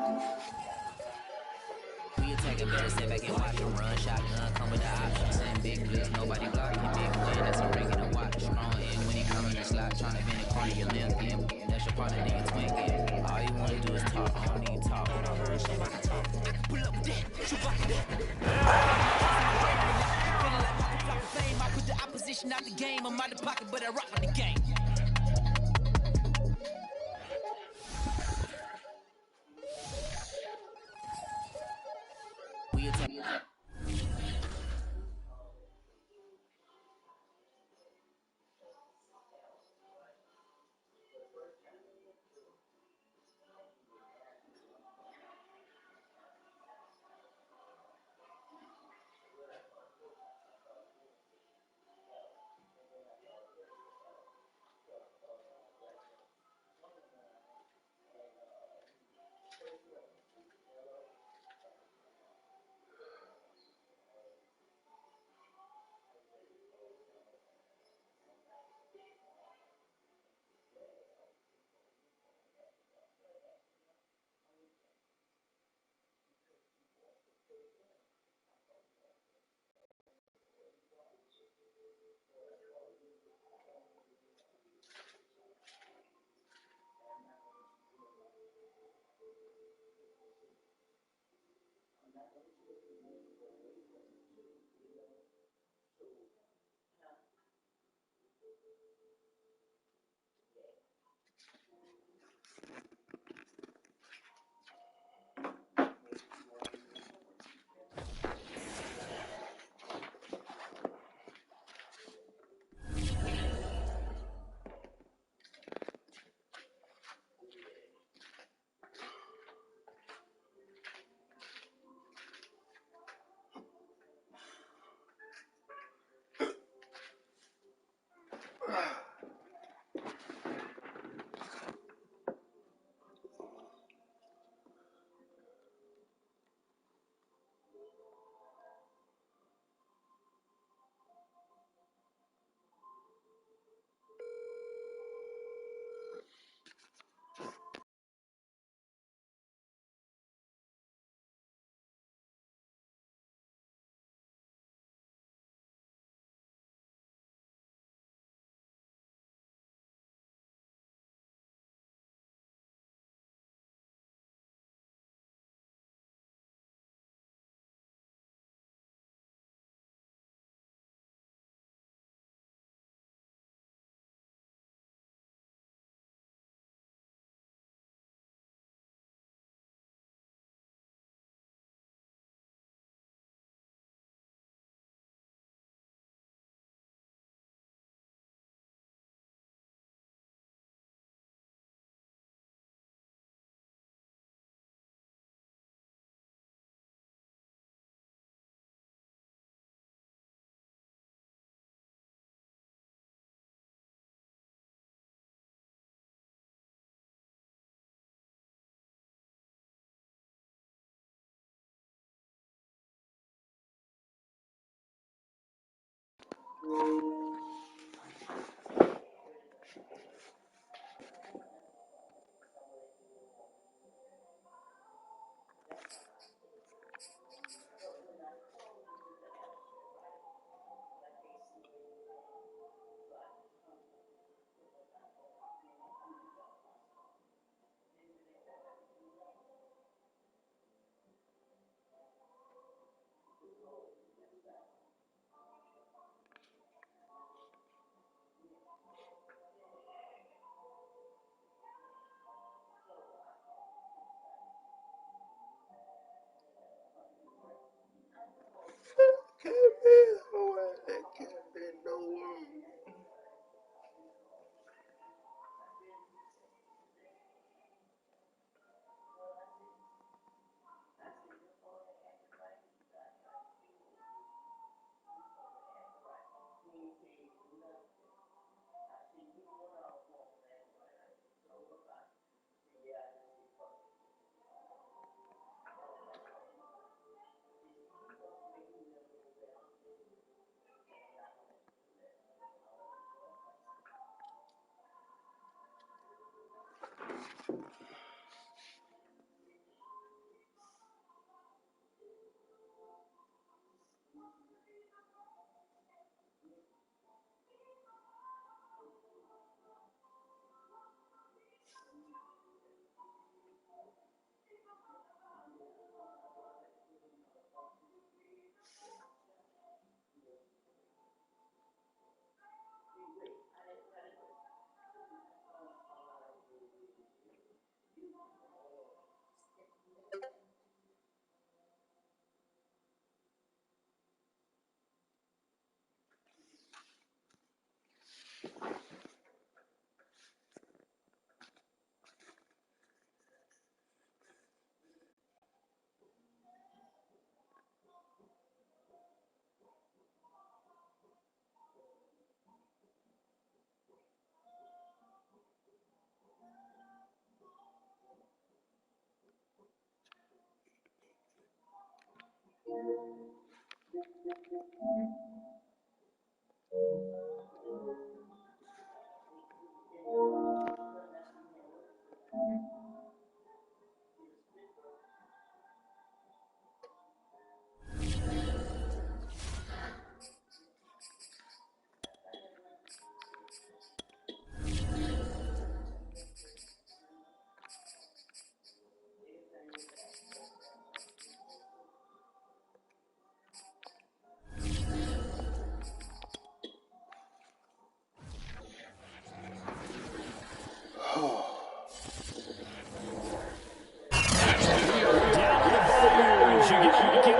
We attack a better, sit back and watch them run. Shotgun, come with the options. And big blitz, nobody blocking. Big win, that's a ring and a watch. Strong in when he come in the slot. Trying to bend the corner, your limb get. That's your partner, then your twin get. All you wanna do is talk, I don't need talk. I don't heard shit, I can talk. I can pull up with that, shoot back with that. Feeling like my flock of fame. I put the opposition out the game. I'm out the pocket, but I rock with the game. We attack.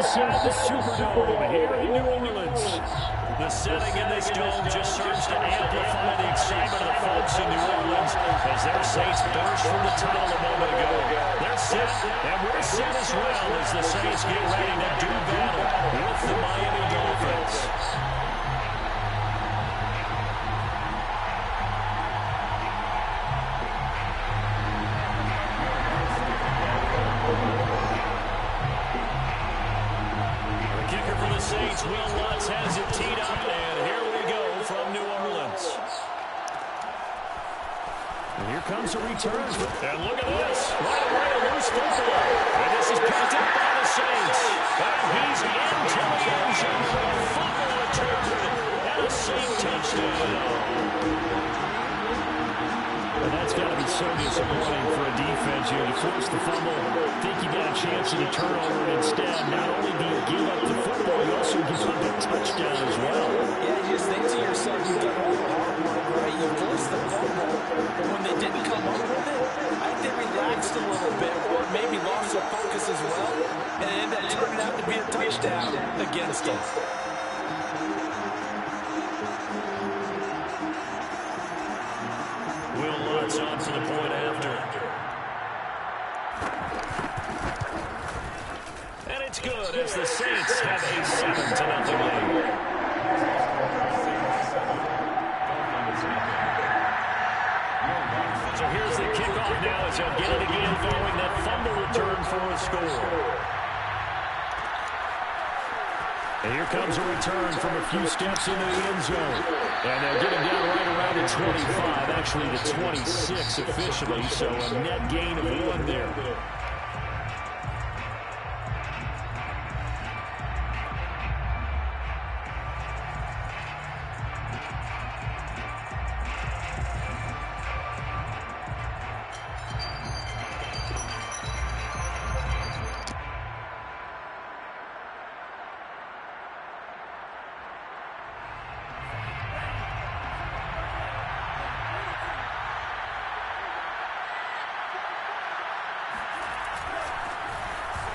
Inside the Superdome here in New Orleans. The setting in this dome just serves to amplify the excitement of the folks in New Orleans as their Saints burst from the tunnel a moment ago. They're set, and we're set as well as the Saints get ready to do battle with the Miami Dolphins. Saints, Will Lutz has it teed up, and here we go from New Orleans. And here comes a return. And look at this. Right away, a loose football. And this is picked up by the Saints. And he's into the end zone. Fumble return. And a Saint touchdown. And that's got to be so disappointing for a defense. You force the fumble, think you got a chance at a turnover, and instead, not only do you give up the football, you also give up a touchdown as well. Yeah, you just think to yourself, you've done all the hard work, right? You forced the fumble. When they didn't come up with it, I think they relaxed a little bit, or maybe lost their focus as well, and it ended up turning out to be a touchdown against them. Will Lutz on for the point after. And it's good as the Saints have a 7-0 lead. So here's the kickoff now as they'll get it again following that fumble return for a score. And here comes a return from a few steps into the end zone. And they'll get him down right around the 25, actually the 26 officially, so a net gain of 1 there.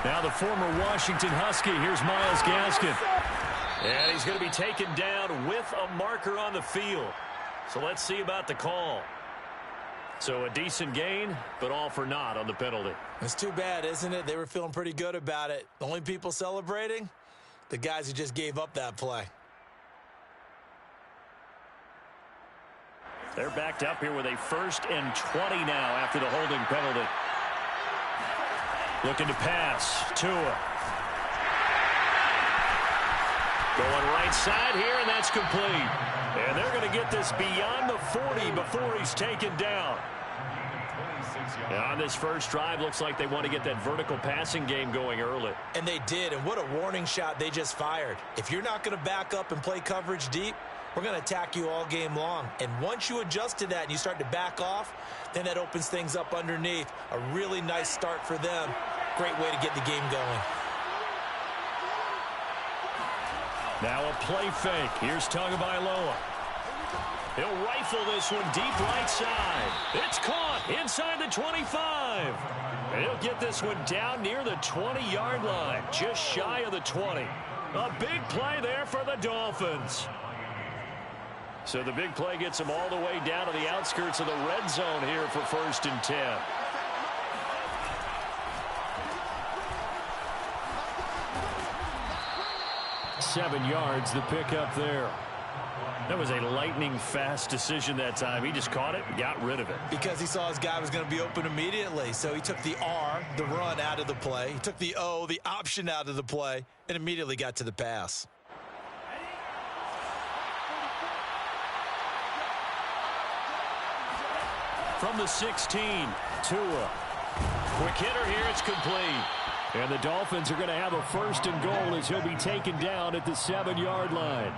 Now the former Washington Husky, here's Myles Gaskin. And he's going to be taken down with a marker on the field. So let's see about the call. So a decent gain, but all for naught on the penalty. It's too bad, isn't it? They were feeling pretty good about it. The only people celebrating, the guys who just gave up that play. They're backed up here with a 1st and 20 now after the holding penalty. Looking to pass. Tua. Going right side here, and that's complete. And they're going to get this beyond the 40 before he's taken down. And on this first drive, looks like they want to get that vertical passing game going early. And they did, and what a warning shot they just fired. If you're not going to back up and play coverage deep, we're going to attack you all game long. And once you adjust to that and you start to back off, then that opens things up underneath. A really nice start for them. Great way to get the game going. Now a play fake. Here's Tagovailoa. He'll rifle this one deep right side. It's caught inside the 25. He'll get this one down near the 20-yard line, just shy of the 20. A big play there for the Dolphins. So the big play gets them all the way down to the outskirts of the red zone here for 1st and 10. Seven yards, the pickup there. That was a lightning-fast decision that time. He just caught it and got rid of it. Because he saw his guy was going to be open immediately. So he took the R, the run, out of the play. He took the O, the option, out of the play, and immediately got to the pass. from the 16. Tua. Quick hitter here. It's complete. And the Dolphins are going to have a 1st and goal as he'll be taken down at the 7-yard line.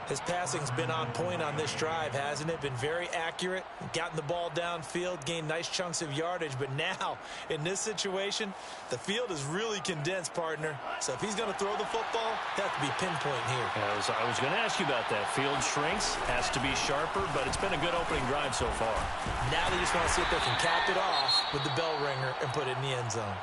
His passing's been on point on this drive, hasn't it? Been very accurate, gotten the ball downfield, gained nice chunks of yardage. But now, in this situation, the field is really condensed, partner. So if he's going to throw the football, that has to be pinpoint here. I was going to ask you about that. Field shrinks, has to be sharper, but it's been a good opening drive so far. Now they just want to see if they can cap it off with the bell ringer and put it in the end zone.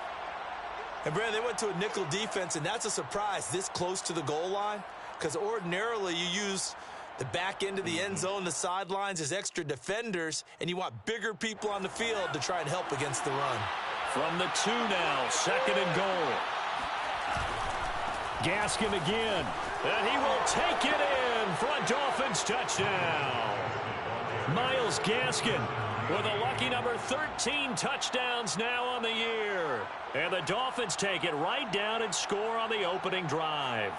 And, Brad, they went to a nickel defense, and that's a surprise this close to the goal line. Because ordinarily you use the back end of the end zone, the sidelines as extra defenders, and you want bigger people on the field to try and help against the run. From the 2 now, 2nd and goal. Gaskin again, and he will take it in for a Dolphins touchdown. Myles Gaskin with a lucky number 13 touchdowns now on the year. And the Dolphins take it right down and score on the opening drive.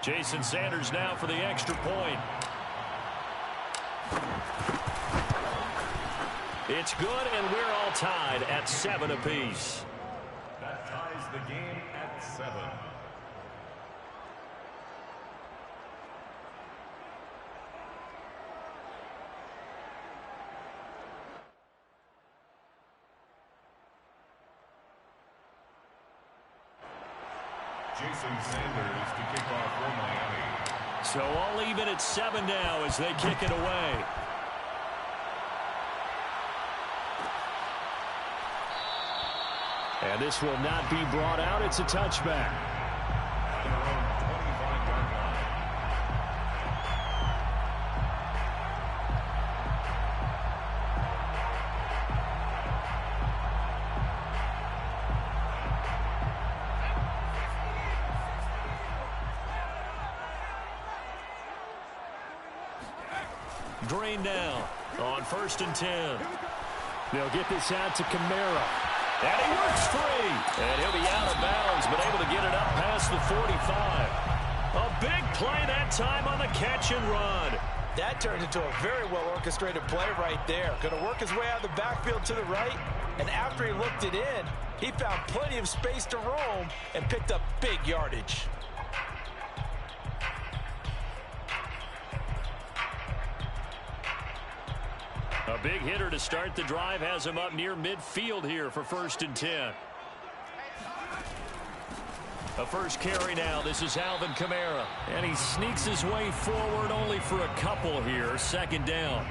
Jason Sanders now for the extra point. It's good, and we're all tied at 7 apiece. That ties the game at 7. Jason Sanders to kick off for Miami. So all even at 7 now as they kick it away. And this will not be brought out. It's a touchback. On their own 25-yard line. Green now on 1st and 10. They'll get this out to Kamara. And he works free. And he'll be out of bounds, but able to get it up past the 45. A big play that time on the catch and run. That turned into a very well-orchestrated play right there. Going to work his way out of the backfield to the right. And after he looked it in, he found plenty of space to roam and picked up big yardage. A big hitter to start the drive has him up near midfield here for 1st and 10. A first carry now. This is Alvin Kamara. And he sneaks his way forward only for a couple here. 2nd down.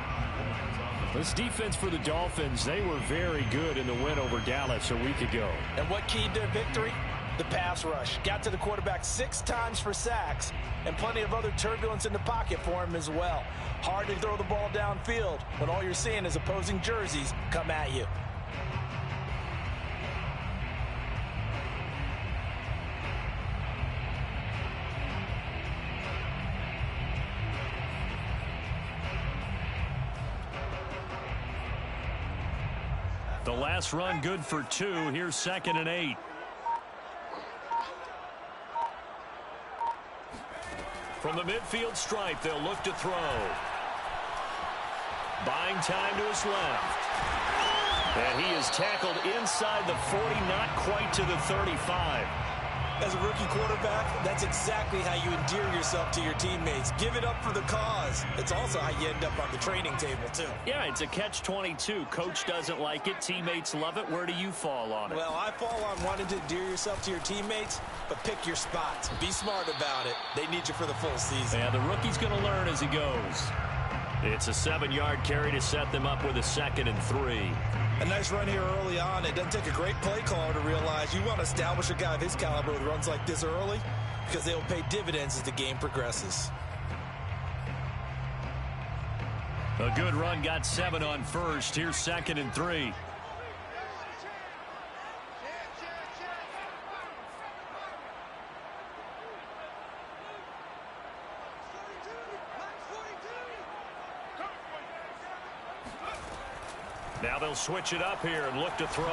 This defense for the Dolphins, they were very good in the win over Dallas a week ago. And what keyed their victory? The pass rush. Got to the quarterback 6 times for sacks, and plenty of other turbulence in the pocket for him as well. Hard to throw the ball downfield when all you're seeing is opposing jerseys come at you. The last run good for 2. Here's 2nd and 8. From the midfield stripe, they'll look to throw. Buying time to his left. And he is tackled inside the 40, not quite to the 35. As a rookie quarterback, that's exactly how you endear yourself to your teammates. Give it up for the cause. It's also how you end up on the training table, too. Yeah, it's a catch-22. Coach doesn't like it. Teammates love it. Where do you fall on it? Well, I fall on wanting to endear yourself to your teammates, but pick your spots. Be smart about it. They need you for the full season. Yeah, the rookie's going to learn as he goes. It's a 7-yard carry to set them up with a 2nd and 3. A nice run here early on. It doesn't take a great play caller to realize you want to establish a guy of his caliber with runs like this early because they will pay dividends as the game progresses. A good run, got 7 on 1st. Here's 2nd and 3. Now they'll switch it up here and look to throw.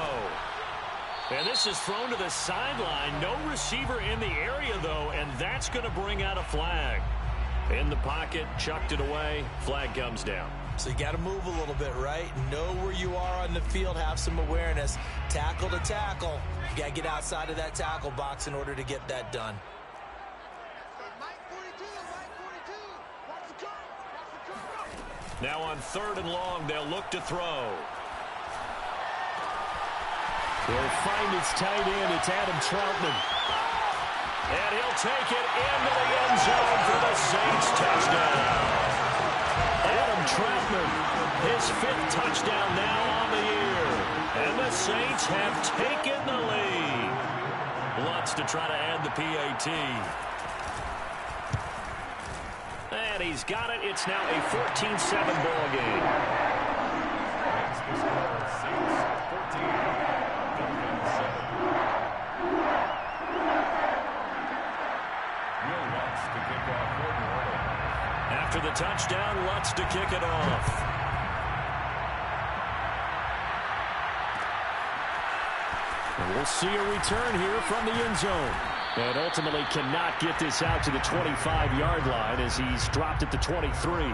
And this is thrown to the sideline. No receiver in the area, though, and that's going to bring out a flag. In the pocket, chucked it away. Flag comes down. So you got to move a little bit, right? Know where you are on the field, have some awareness. Tackle to tackle. You got to get outside of that tackle box in order to get that done. Now on 3rd and long, they'll look to throw. He'll find his tight end. It's Adam Troutman. And he'll take it into the end zone for the Saints touchdown. Adam Troutman, his 5th touchdown now on the year. And the Saints have taken the lead. Lutz to try to add the PAT. And he's got it. It's now a 14-7 ball game. After the touchdown, Lutz to kick it off. And we'll see a return here from the end zone. And ultimately cannot get this out to the 25-yard line as he's dropped at the 23.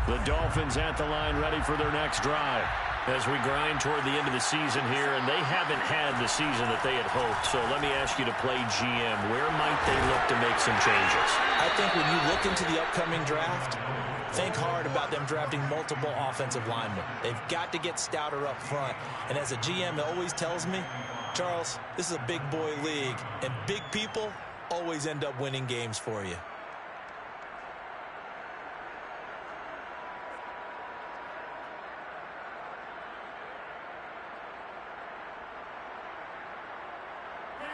The Dolphins at the line ready for their next drive. As we grind toward the end of the season here, and they haven't had the season that they had hoped. So let me ask you to play GM. Where might they look to make some changes? I think when you look into the upcoming draft, think hard about them drafting multiple offensive linemen. They've got to get stouter up front. And as a GM, it always tells me, Charles, this is a big boy league, and big people always end up winning games for you.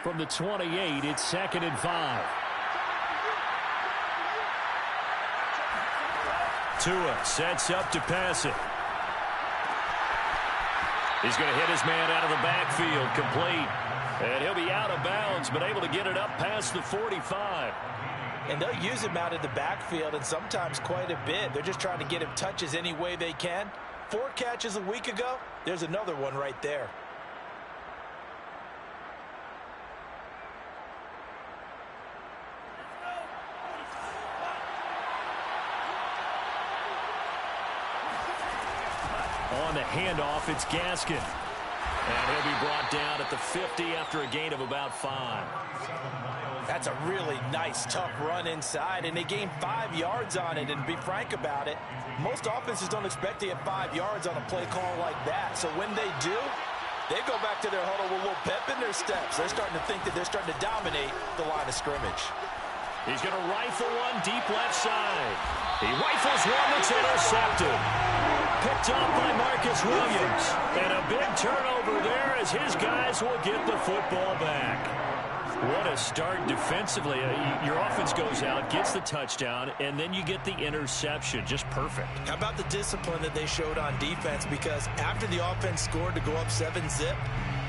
From the 28, it's 2nd and 5. Tua sets up to pass it. He's going to hit his man out of the backfield, complete. And he'll be out of bounds, but able to get it up past the 45. And they'll use him out of the backfield, and sometimes quite a bit. They're just trying to get him touches any way they can. 4 catches a week ago, there's another one right there. On the handoff, it's Gaskin. And he'll be brought down at the 50 after a gain of about 5. That's a really nice, tough run inside, and they gained 5 yards on it. And to be frank about it, most offenses don't expect to get 5 yards on a play call like that. So when they do, they go back to their huddle with a little pep in their steps. They're starting to think that they're starting to dominate the line of scrimmage. He's going to rifle one deep left side. He rifles one that's intercepted. Picked up by Marcus Williams. And a big turnover there as his guys will get the football back. What a start defensively. Your offense goes out, gets the touchdown, and then you get the interception. Just perfect. How about the discipline that they showed on defense? Because after the offense scored to go up 7-zip,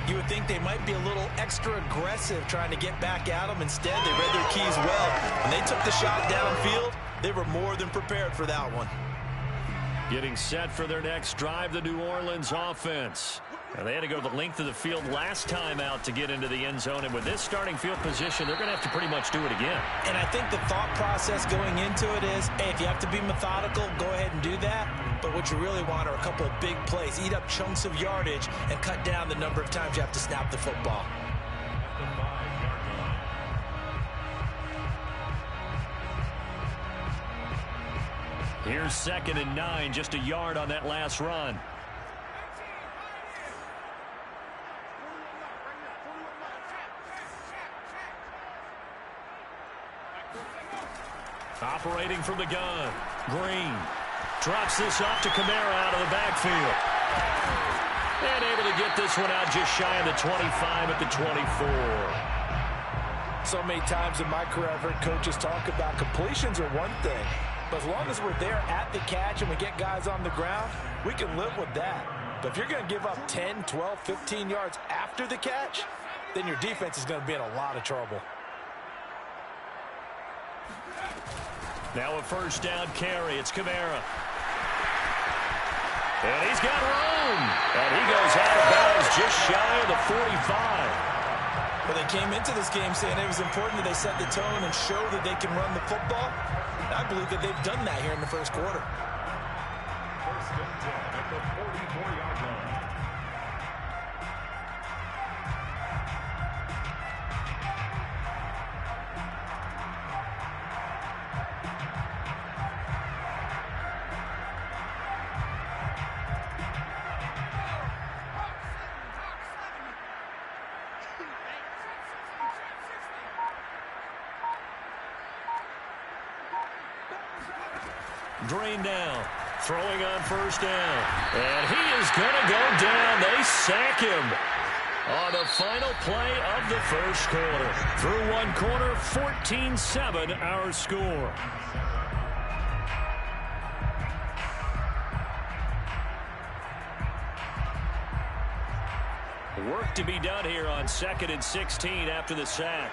you would think they might be a little extra aggressive trying to get back at them. Instead, they read their keys well. When they took the shot downfield, they were more than prepared for that one. Getting set for their next drive, the New Orleans offense. And they had to go the length of the field last time out to get into the end zone. And with this starting field position, they're going to have to pretty much do it again. And I think the thought process going into it is, hey, if you have to be methodical, go ahead and do that. But what you really want are a couple of big plays. Eat up chunks of yardage and cut down the number of times you have to snap the football. Here's 2nd and 9, just a yard on that last run. Operating from the gun, Green drops this off to Kamara out of the backfield. And able to get this one out just shy of the 25 at the 24. So many times in my career, I've heard coaches talk about completions are one thing. But as long as we're there at the catch and we get guys on the ground, we can live with that. But if you're going to give up 10, 12, 15 yards after the catch, then your defense is going to be in a lot of trouble. Now a first down carry. It's Kamara. And he's got room. And he goes out of bounds just shy of the 45. Well, they came into this game saying it was important that they set the tone and show that they can run the football. And I believe that they've done that here in the first quarter. First and 10 at the 44-yard line. Drain down. Throwing on first down. And he is going to go down. They sack him on the final play of the first quarter. Through one quarter, 14-7 our score. Work to be done here on 2nd and 16 after the sack.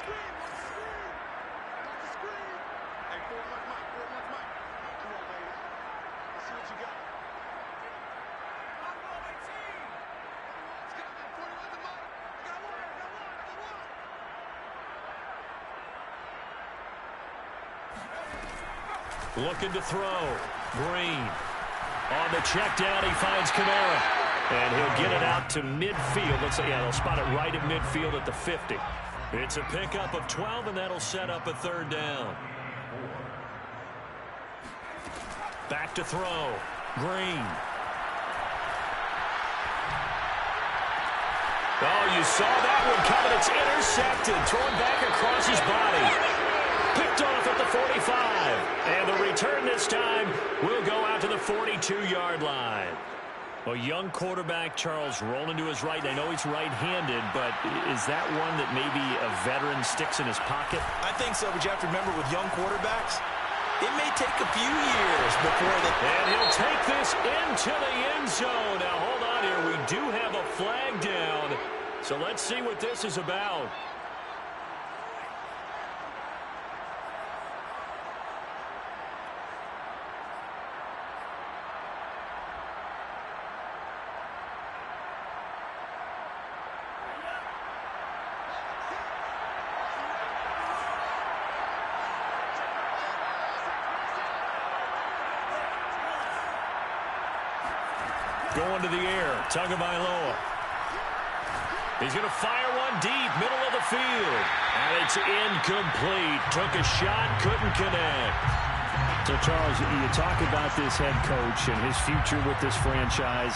Looking to throw. Green. On the check down, he finds Kamara. And he'll get it out to midfield. Let's say, yeah, they'll spot it right at midfield at the 50. It's a pickup of 12, and that'll set up a third down. Back to throw. Green. Oh, you saw that one coming. It's intercepted. Thrown back across his body. Picked off at the 45. And the return this time will go out to the 42-yard line. A young quarterback, Charles, rolling to his right. I know he's right-handed, but is that one that maybe a veteran sticks in his pocket? I think so, but you have to remember with young quarterbacks, it may take a few years before they... And he'll take this into the end zone. Now, hold on here. We do have a flag down, so let's see what this is about. Going to the air. Tagovailoa. He's going to fire one deep, middle of the field. And it's incomplete. Took a shot, couldn't connect. So, Charles, you talk about this head coach and his future with this franchise.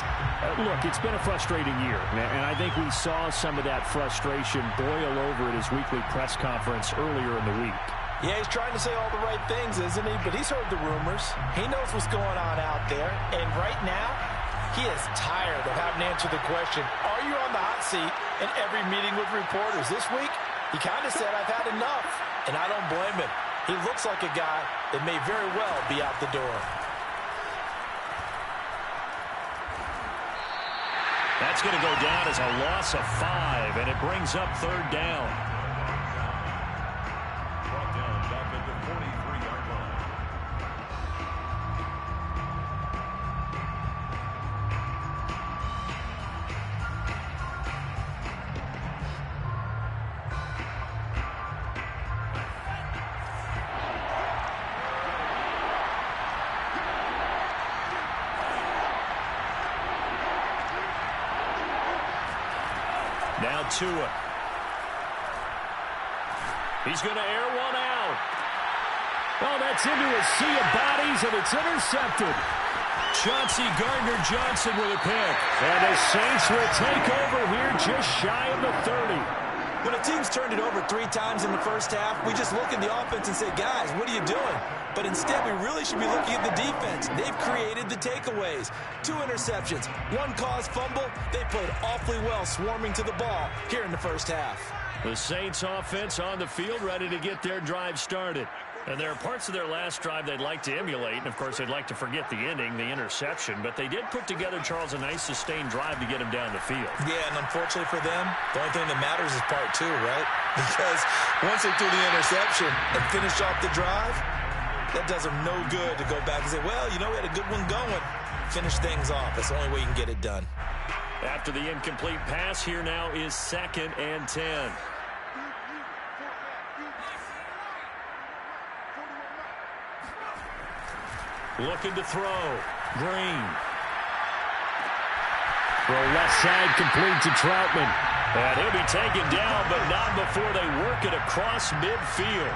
Look, it's been a frustrating year. And I think we saw some of that frustration boil over at his weekly press conference earlier in the week. Yeah, he's trying to say all the right things, isn't he? But he's heard the rumors. He knows what's going on out there. And right now, he is tired of having to answer the question, are you on the hot seat in every meeting with reporters? This week, he kind of said, I've had enough. And I don't blame him. He looks like a guy that may very well be out the door. That's going to go down as a loss of 5, and it brings up third down. Brought down back at the 43-yard line. Now Tua. He's going to air one out. Oh, that's into a sea of bodies, and it's intercepted. Chauncey Gardner-Johnson with a pick. And the Saints will take over here just shy of the 30. When a team's turned it over 3 times in the first half, we just look at the offense and say, guys, what are you doing? But instead, we really should be looking at the defense. They've created the takeaways. 2 interceptions, 1 caused fumble. They played awfully well swarming to the ball here in the first half. The Saints offense on the field ready to get their drive started. And there are parts of their last drive they'd like to emulate. And, of course, they'd like to forget the ending, the interception. But they did put together, Charles, a nice sustained drive to get him down the field. Yeah, and unfortunately for them, the only thing that matters is part 2, right? Because once they threw the interception and finished off the drive, That does them no good to go back and say, well, you know, we had a good one going. Finish things off. That's the only way you can get it done. After the incomplete pass, here now is 2nd and 10. Looking to throw. Green. Throw left side, complete to Troutman. And he'll be taken down, but not before they work it across midfield.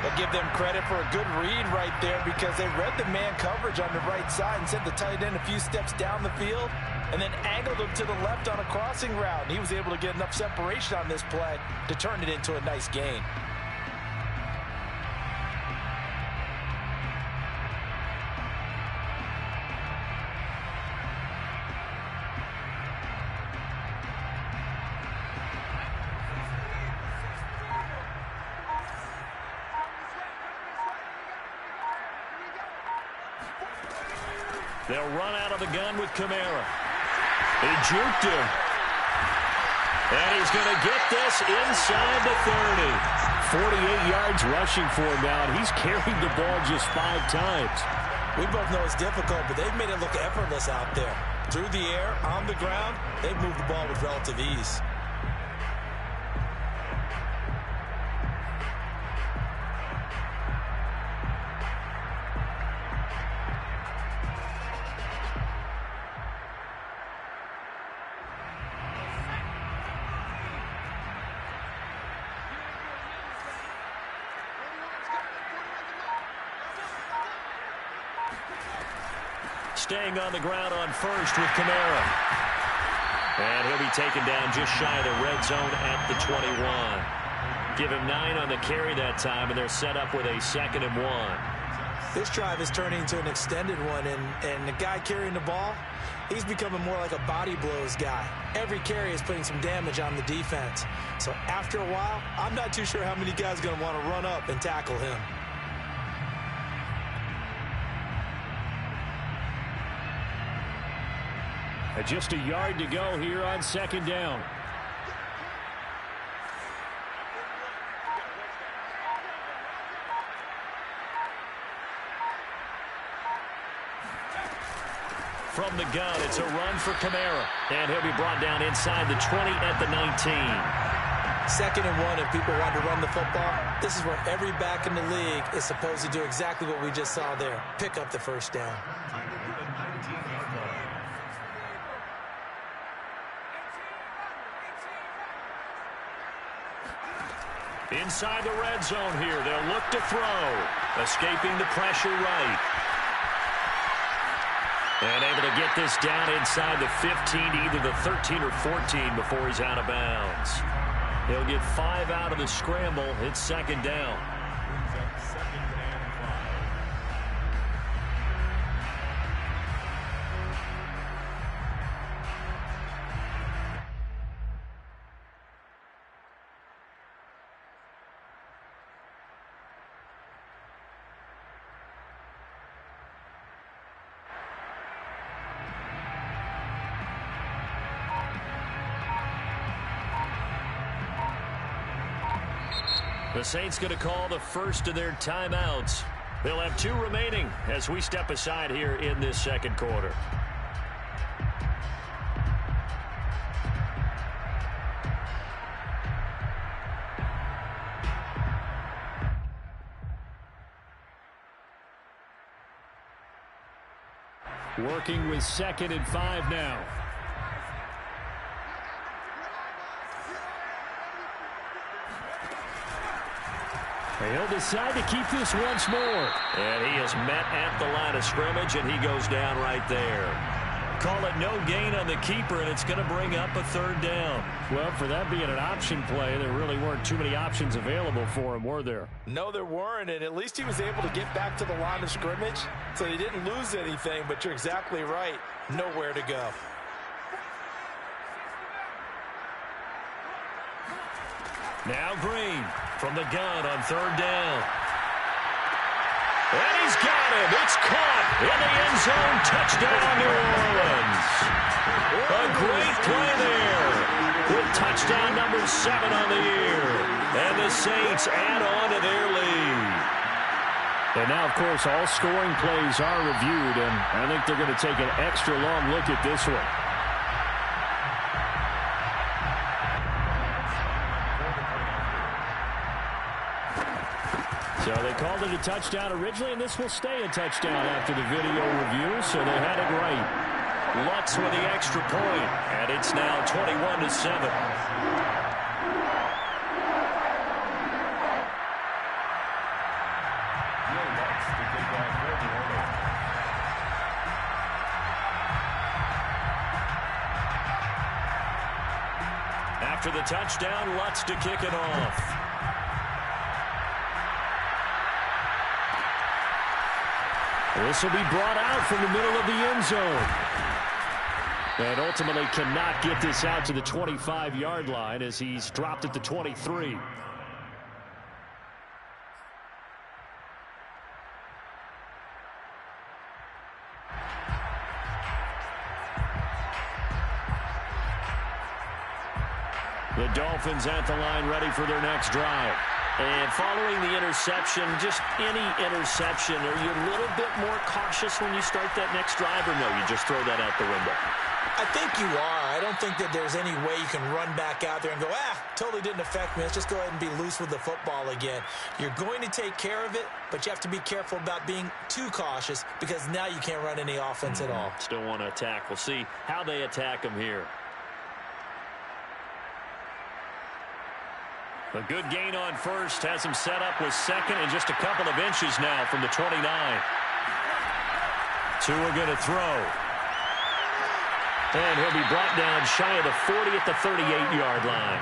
I'll give them credit for a good read right there because they read the man coverage on the right side and sent the tight end a few steps down the field and then angled him to the left on a crossing route. And he was able to get enough separation on this play to turn it into a nice gain. They'll run out of the gun with Kamara. He juked him. And he's going to get this inside the 30. 48 yards rushing for him now, and he's carried the ball just 5 times. We both know it's difficult, but they've made it look effortless out there. Through the air, on the ground, they've moved the ball with relative ease. Staying on the ground on first with Kamara. And he'll be taken down just shy of the red zone at the 21. Give him 9 on the carry that time, and they're set up with a 2nd and 1. This drive is turning into an extended one, and the guy carrying the ball, he's becoming more like a body blows guy. Every carry is putting some damage on the defense. So after a while, I'm not too sure how many guys are going to want to run up and tackle him. Just a yard to go here on 2nd down. From the gun, it's a run for Kamara. And he'll be brought down inside the 20 at the 19. 2nd and 1, if people want to run the football, this is where every back in the league is supposed to do exactly what we just saw there. Pick up the first down. Inside the red zone here, they'll look to throw. Escaping the pressure right. And able to get this down inside the 15 to either the 13 or 14 before he's out of bounds. He'll get 5 out of the scramble. It's 2nd down. The Saints going to call the first of their timeouts. They'll have 2 remaining as we step aside here in this 2nd quarter. Working with 2nd and 5 now. He'll decide to keep this once more. And he is met at the line of scrimmage, and he goes down right there. Call it no gain on the keeper, and it's going to bring up a 3rd down. Well, for that being an option play, there really weren't too many options available for him, were there? No, there weren't, and at least he was able to get back to the line of scrimmage, so he didn't lose anything, but you're exactly right. Nowhere to go. Now Green from the gun on 3rd down. And he's got him. It's caught in the end zone. Touchdown, New Orleans. A great play there with touchdown number 7 on the year. And the Saints add on to their lead. And now, of course, all scoring plays are reviewed, and I think they're going to take an extra long look at this one. So they called it a touchdown originally, and this will stay a touchdown after the video review, so they had it right. Lutz with the extra point, and it's now 21-7. After the touchdown, Lutz to kick it off. This will be brought out from the middle of the end zone. And ultimately cannot get this out to the 25-yard line as he's dropped at the 23. The Dolphins at the line ready for their next drive. And following the interception, just any interception, are you a little bit more cautious when you start that next drive, or no, you just throw that out the window? I think you are. I don't think that there's any way you can run back out there and go, totally didn't affect me. Let's just go ahead and be loose with the football again. You're going to take care of it, but you have to be careful about being too cautious because now you can't run any offense at all. Still want to attack. We'll see how they attack them here. A good gain on first has him set up with second and just a couple of inches now from the 29. Tua going to throw. And he'll be brought down shy of the 40 at the 38-yard line.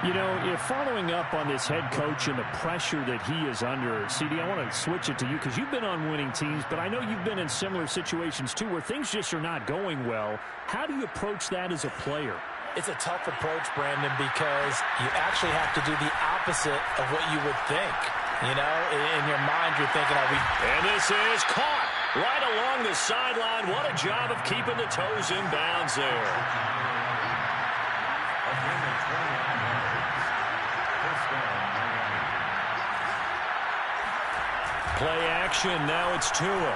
You know, if following up on this head coach and the pressure that he is under, CD, I want to switch it to you because you've been on winning teams, but I know you've been in similar situations too where things just are not going well. How do you approach that as a player? It's a tough approach, Brandon, because you actually have to do the opposite of what you would think. You know, in your mind, you're thinking, And this is caught right along the sideline. What a job of keeping the toes in bounds there. Play action. Now it's Tua.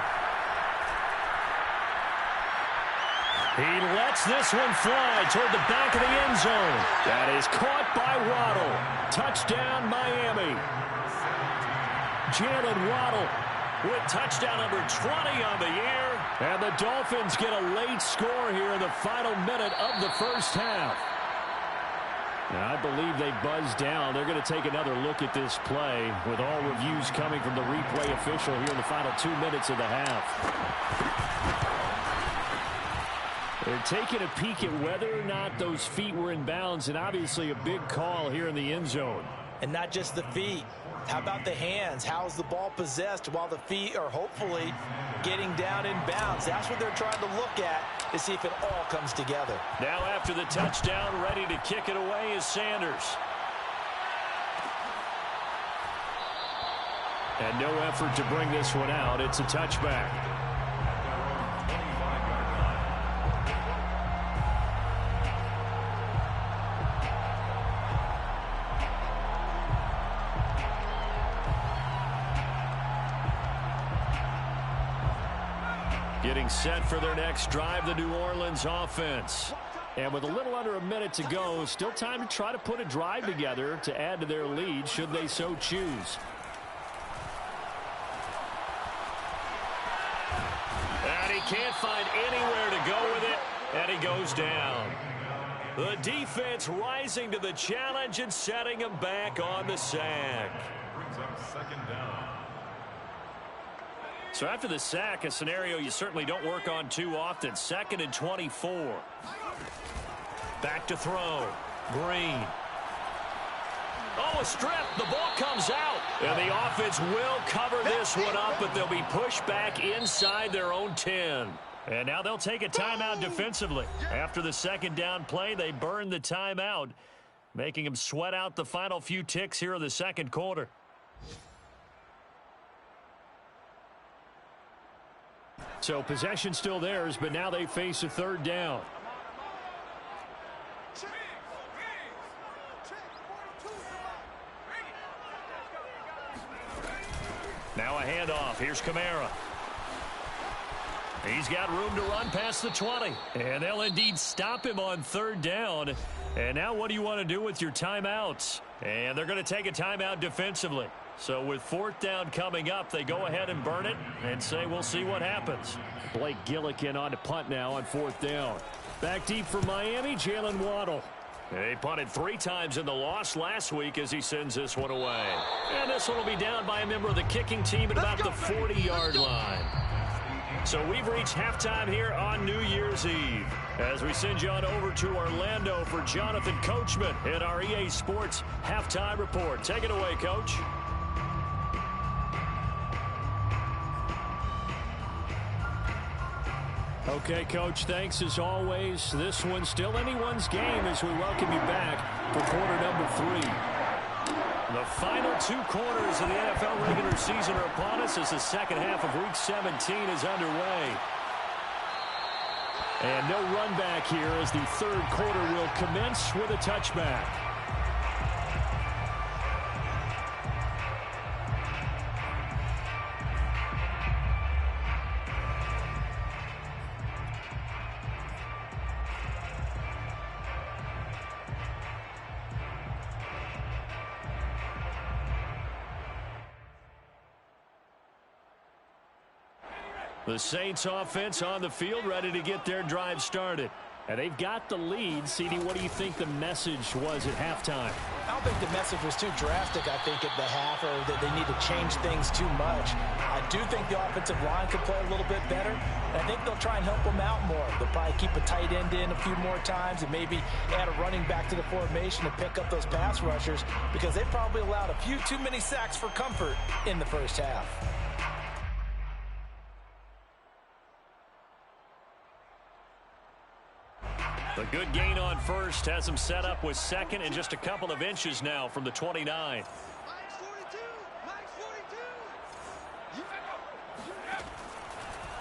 He lets this one fly toward the back of the end zone. That is caught by Waddle. Touchdown, Miami. Jalen Waddle with touchdown number 20 on the year. And the Dolphins get a late score here in the final minute of the first half. Now, I believe they buzzed down. They're going to take another look at this play with all reviews coming from the replay official here in the final 2 minutes of the half. They're taking a peek at whether or not those feet were in bounds, and obviously a big call here in the end zone. And not just the feet. How about the hands? How's the ball possessed while the feet are hopefully getting down in bounds? That's what they're trying to look at to see if it all comes together. Now after the touchdown, ready to kick it away is Sanders. And no effort to bring this one out. It's a touchback. Getting set for their next drive, the New Orleans offense. And with a little under a minute to go, still time to try to put a drive together to add to their lead should they so choose. And he can't find anywhere to go with it, and he goes down. The defense rising to the challenge and setting him back on the sack. Brings up second down. So after the sack, a scenario you certainly don't work on too often. 2nd and 24. Back to throw. Green. Oh, a strip. The ball comes out. And the offense will cover this one up, but they'll be pushed back inside their own 10. And now they'll take a timeout defensively. After the second down play, they burn the timeout, making them sweat out the final few ticks here in the second quarter. So possession still theirs, but now they face a third down. Now a handoff. Here's Kamara. He's got room to run past the 20. And they'll indeed stop him on third down. And now what do you want to do with your timeouts? And they're going to take a timeout defensively. So with fourth down coming up, they go ahead and burn it and say we'll see what happens. Blake Gillikin on to punt now on fourth down. Back deep for Miami, Jalen Waddle. They punted 3 times in the loss last week as he sends this one away. And this one will be down by a member of the kicking team at about the 40-yard line. So we've reached halftime here on New Year's Eve as we send you on over to Orlando for Jonathan Coachman in our EA Sports Halftime Report. Take it away, Coach. Okay, Coach, thanks as always. This one's still anyone's game as we welcome you back for quarter number 3. The final 2 quarters of the NFL regular season are upon us as the second half of Week 17 is underway. And no run back here as the third quarter will commence with a touchback. The Saints offense on the field ready to get their drive started. And they've got the lead. CD, what do you think the message was at halftime? I don't think the message was too drastic, I think, at the half, or that they need to change things too much. I do think the offensive line could play a little bit better. And I think they'll try and help them out more. They'll probably keep a tight end in a few more times and maybe add a running back to the formation to pick up those pass rushers because they probably allowed a few too many sacks for comfort in the first half. The good gain on first has him set up with second and just a couple of inches now from the 29.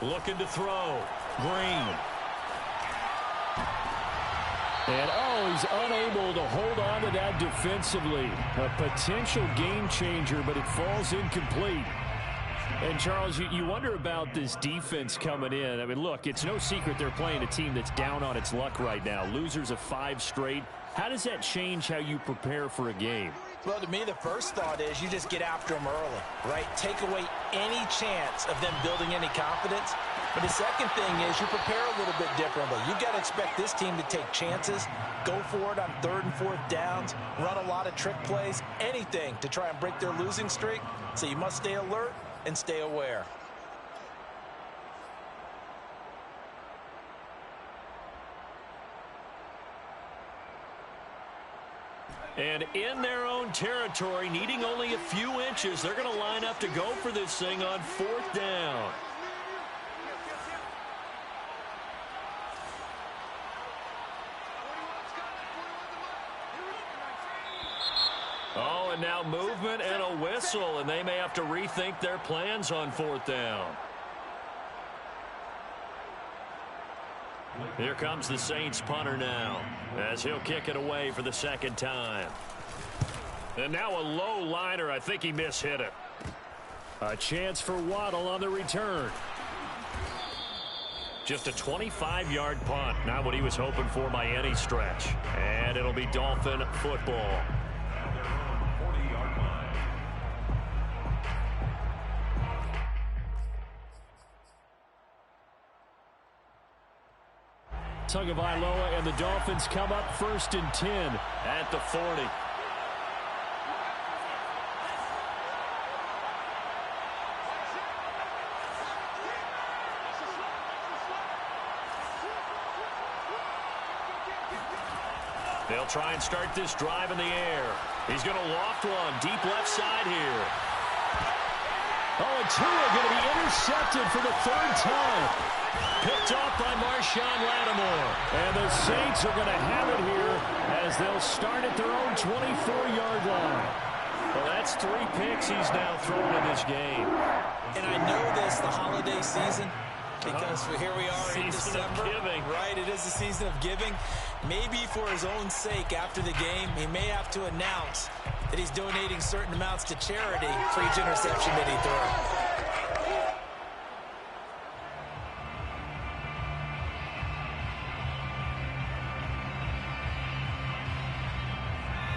Looking to throw. Green. And, he's unable to hold on to that defensively. A potential game changer, but it falls incomplete. And, Charles, you wonder about this defense coming in. I mean, look, it's no secret they're playing a team that's down on its luck right now. Losers of 5 straight. How does that change how you prepare for a game? Well, to me, the first thought is you just get after them early, right? Take away any chance of them building any confidence. But the second thing is you prepare a little bit differently. You've got to expect this team to take chances, go for it on 3rd and 4th downs, run a lot of trick plays, anything to try and break their losing streak. So you must stay alert and stay aware. And in their own territory, needing only a few inches, they're going to line up to go for this thing on 4th down. Oh, and now movement and a whistle, and they may have to rethink their plans on 4th down. Here comes the Saints punter now, as he'll kick it away for the second time. And now a low liner. I think he mishit it. A chance for Waddle on the return. Just a 25-yard punt. Not what he was hoping for by any stretch. And it'll be Dolphin football. Tagovailoa and the Dolphins come up 1st and 10 at the 40. They'll try and start this drive in the air. He's going to loft one deep left side here. Oh, and Tua going to be intercepted for the 3rd time. Picked off by Marshawn Lattimore. And the Saints are going to have it here as they'll start at their own 24-yard line. Well, that's 3 picks he's now thrown in this game. And I know this, the holiday season, because here we are in December. Giving. Right, it is the season of giving. Maybe for his own sake after the game, he may have to announce that he's donating certain amounts to charity for each interception that he throws.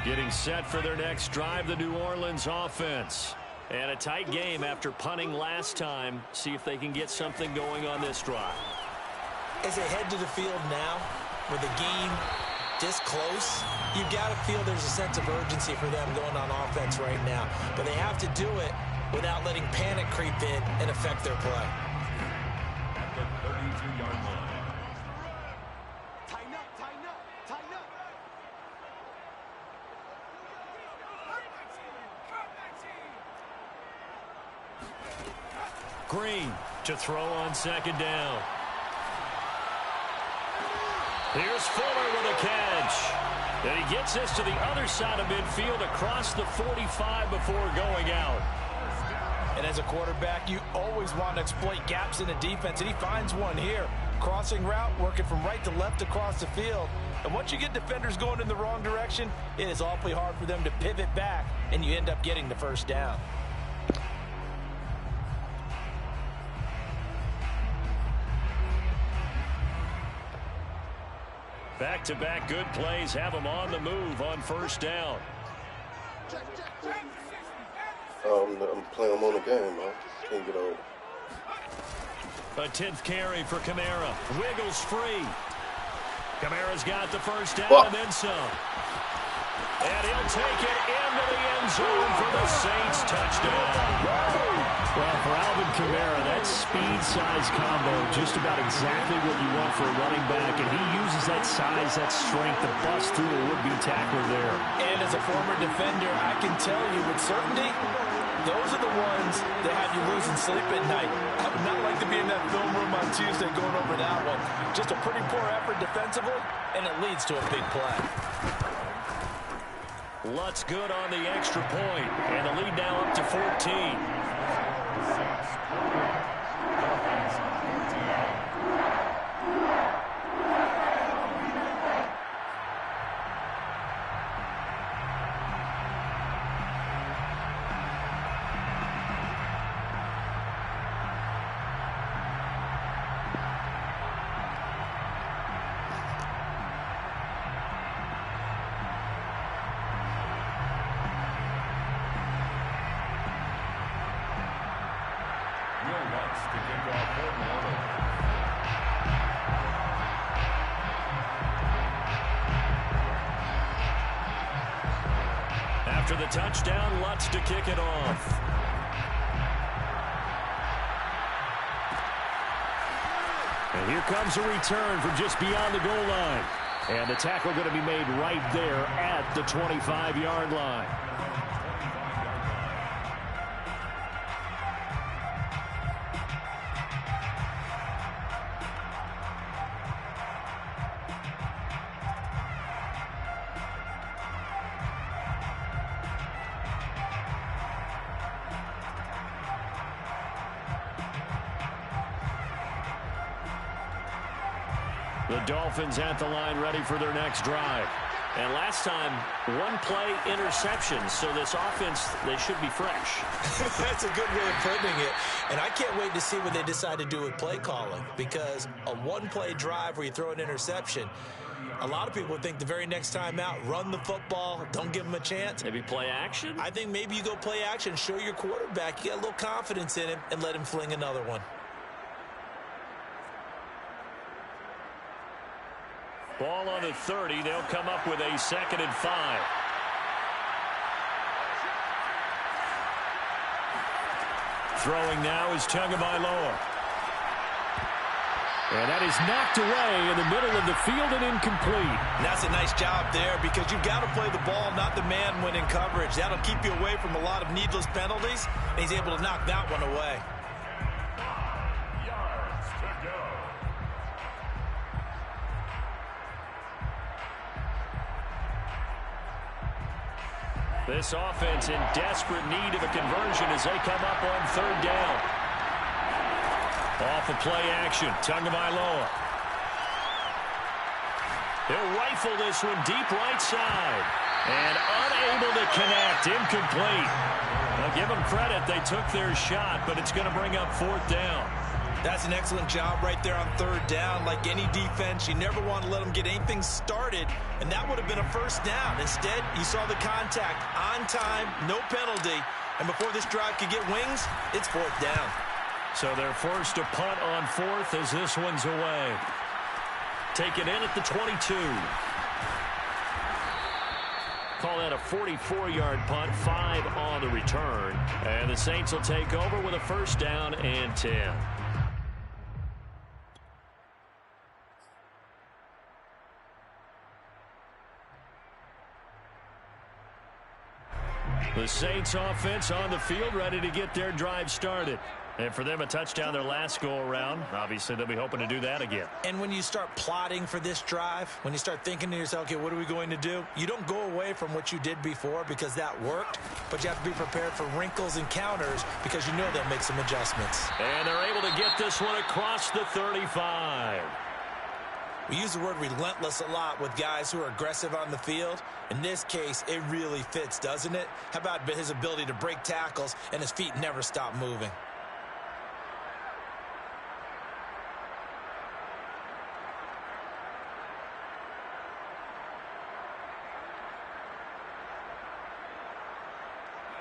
Getting set for their next drive, the New Orleans offense. And a tight game after punting last time. See if they can get something going on this drive. As they head to the field now, with the game this close, you've got to feel there's a sense of urgency for them going on offense right now. But they have to do it without letting panic creep in and affect their play. At the 32-yard line. Tighten up, tighten up, tighten up. Green to throw on second down. Here's Fuller with a catch. And he gets this to the other side of midfield across the 45 before going out. And as a quarterback, you always want to exploit gaps in the defense, and he finds one here. Crossing route, working from right to left across the field. And once you get defenders going in the wrong direction, it is awfully hard for them to pivot back, and you end up getting the first down. Back-to-back good plays have them on the move on first down. I'm playing them on the game, man. Can't get over. A 10th carry for Kamara. Wiggles free. Kamara's got the first down and then some. And he'll take it into the end zone for the Saints touchdown. Well, for Alvin Kamara, that speed-size combo, just about exactly what you want for a running back, and he uses that size, that strength to bust through a would-be tackler there. And as a former defender, I can tell you with certainty, those are the ones that have you losing sleep at night. I would not like to be in that film room on Tuesday going over that one. Just a pretty poor effort defensively, and it leads to a big play. Lutz good on the extra point, and the lead now up to 14. After the touchdown, Lutz to kick it off. And here comes a return from just beyond the goal line. And the tackle going to be made right there at the 25-yard line. The Dolphins at the line ready for their next drive. And last time, one play interception. So this offense, they should be fresh. That's a good way of putting it. And I can't wait to see what they decide to do with play calling. Because a one-play drive where you throw an interception, a lot of people think the very next time out, run the football, don't give them a chance. Maybe play action? I think maybe you go play action, show your quarterback, you got a little confidence in him, and let him fling another one. Ball on the 30. They'll come up with a 2nd and 5. Throwing now is Tagovailoa. And that is knocked away in the middle of the field and incomplete. And that's a nice job there because you've got to play the ball, not the man when in coverage. That'll keep you away from a lot of needless penalties, and he's able to knock that one away. This offense in desperate need of a conversion as they come up on 3rd down. Off of play action, Tagovailoa. They'll rifle this one deep right side. And unable to connect, incomplete. I'll give them credit, they took their shot, but it's going to bring up 4th down. That's an excellent job right there on third down. Like any defense, you never want to let them get anything started, and that would have been a first down. Instead, you saw the contact on time, no penalty, and before this drive could get wings, it's fourth down. So they're forced to punt on fourth as this one's away. Taken in at the 22. Call that a 44-yard punt, 5 on the return. And the Saints will take over with a first down and 10. The Saints offense on the field, ready to get their drive started. And for them, a touchdown their last go-around. Obviously, they'll be hoping to do that again. And when you start plotting for this drive, when you start thinking to yourself, okay, what are we going to do? You don't go away from what you did before because that worked, but you have to be prepared for wrinkles and counters because you know they'll make some adjustments. And they're able to get this one across the 35. We use the word relentless a lot with guys who are aggressive on the field. In this case, it really fits, doesn't it? How about his ability to break tackles and his feet never stop moving?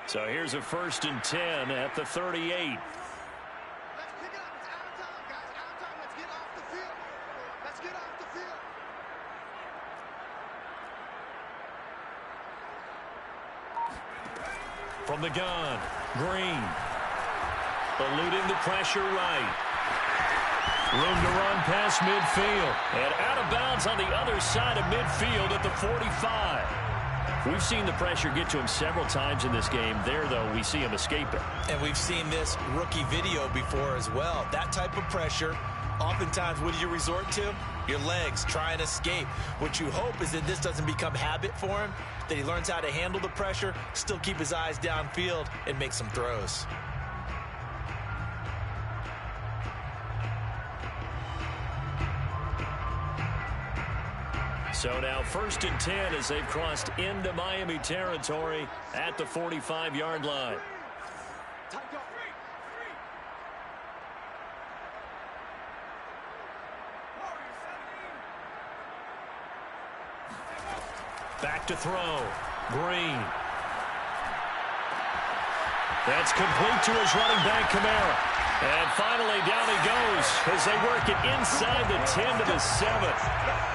So here's a 1st and 10 at the 38. Let's pick it up. It's out of time, guys. Out of time. Let's get off the field. Let's get off the field. From the gun, Green. Eluding the pressure right. Room to run past midfield. And out of bounds on the other side of midfield at the 45. We've seen the pressure get to him several times in this game. There, though, we see him escaping. And we've seen this rookie video before as well. That type of pressure, oftentimes, what do you resort to? Your legs, try and escape. What you hope is that this doesn't become habit for him, that he learns how to handle the pressure, still keep his eyes downfield, and make some throws. So now 1st and 10 as they've crossed into Miami territory at the 45-yard line. Back to throw. Green. That's complete to his running back, Kamara. And finally, down he goes as they work it inside the 10 to the 7.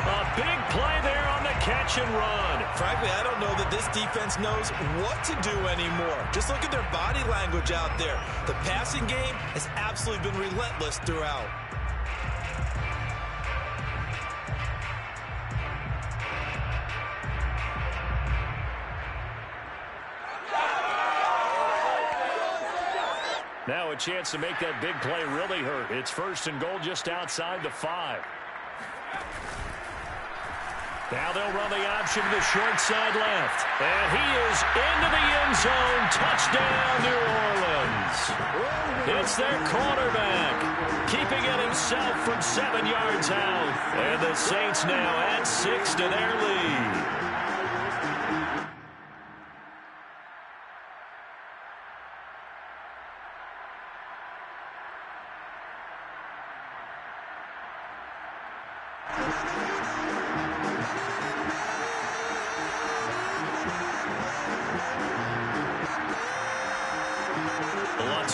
A big play there on the catch and run. Frankly, I don't know that this defense knows what to do anymore. Just look at their body language out there. The passing game has absolutely been relentless throughout. Now a chance to make that big play really hurt. It's 1st and goal just outside the 5. Now they'll run the option to the short side left. And he is into the end zone. Touchdown, New Orleans. It's their quarterback, keeping it himself from 7 yards out. And the Saints now add 6 to their lead.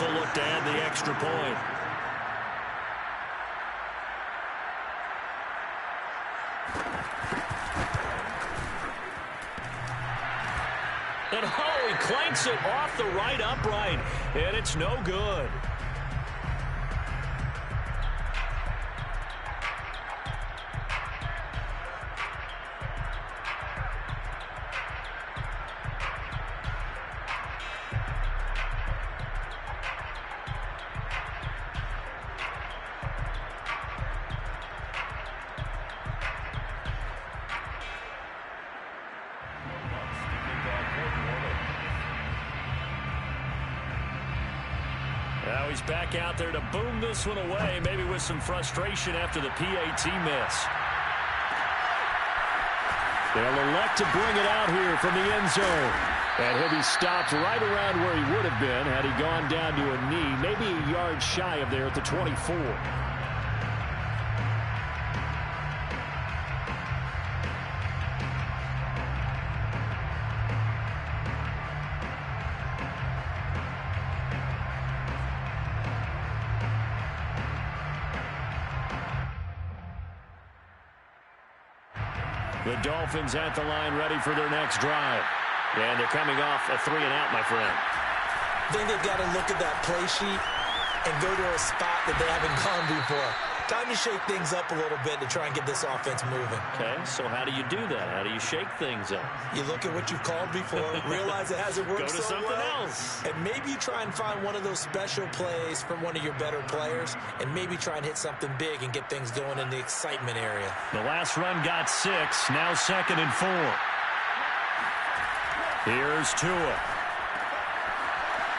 Will look to add the extra point. And he clanks it off the right upright, and it's no good. Now he's back out there to boom this one away, maybe with some frustration after the PAT miss. They'll elect to bring it out here from the end zone. And he'll be stopped right around where he would have been had he gone down to a knee, maybe a yard shy of there at the 24. The Dolphins at the line ready for their next drive. And they're coming off a 3-and-out, my friend. I think they've got to look at that play sheet and go to a spot that they haven't gone before. Time to shake things up a little bit to try and get this offense moving. Okay, so how do you do that? How do you shake things up? You look at what you've called before, realize it hasn't worked Go to so something well, else. and maybe you try and find one of those special plays from one of your better players, and maybe try and hit something big and get things going in the excitement area. The last run got 6, now 2nd and 4. Here's Tua.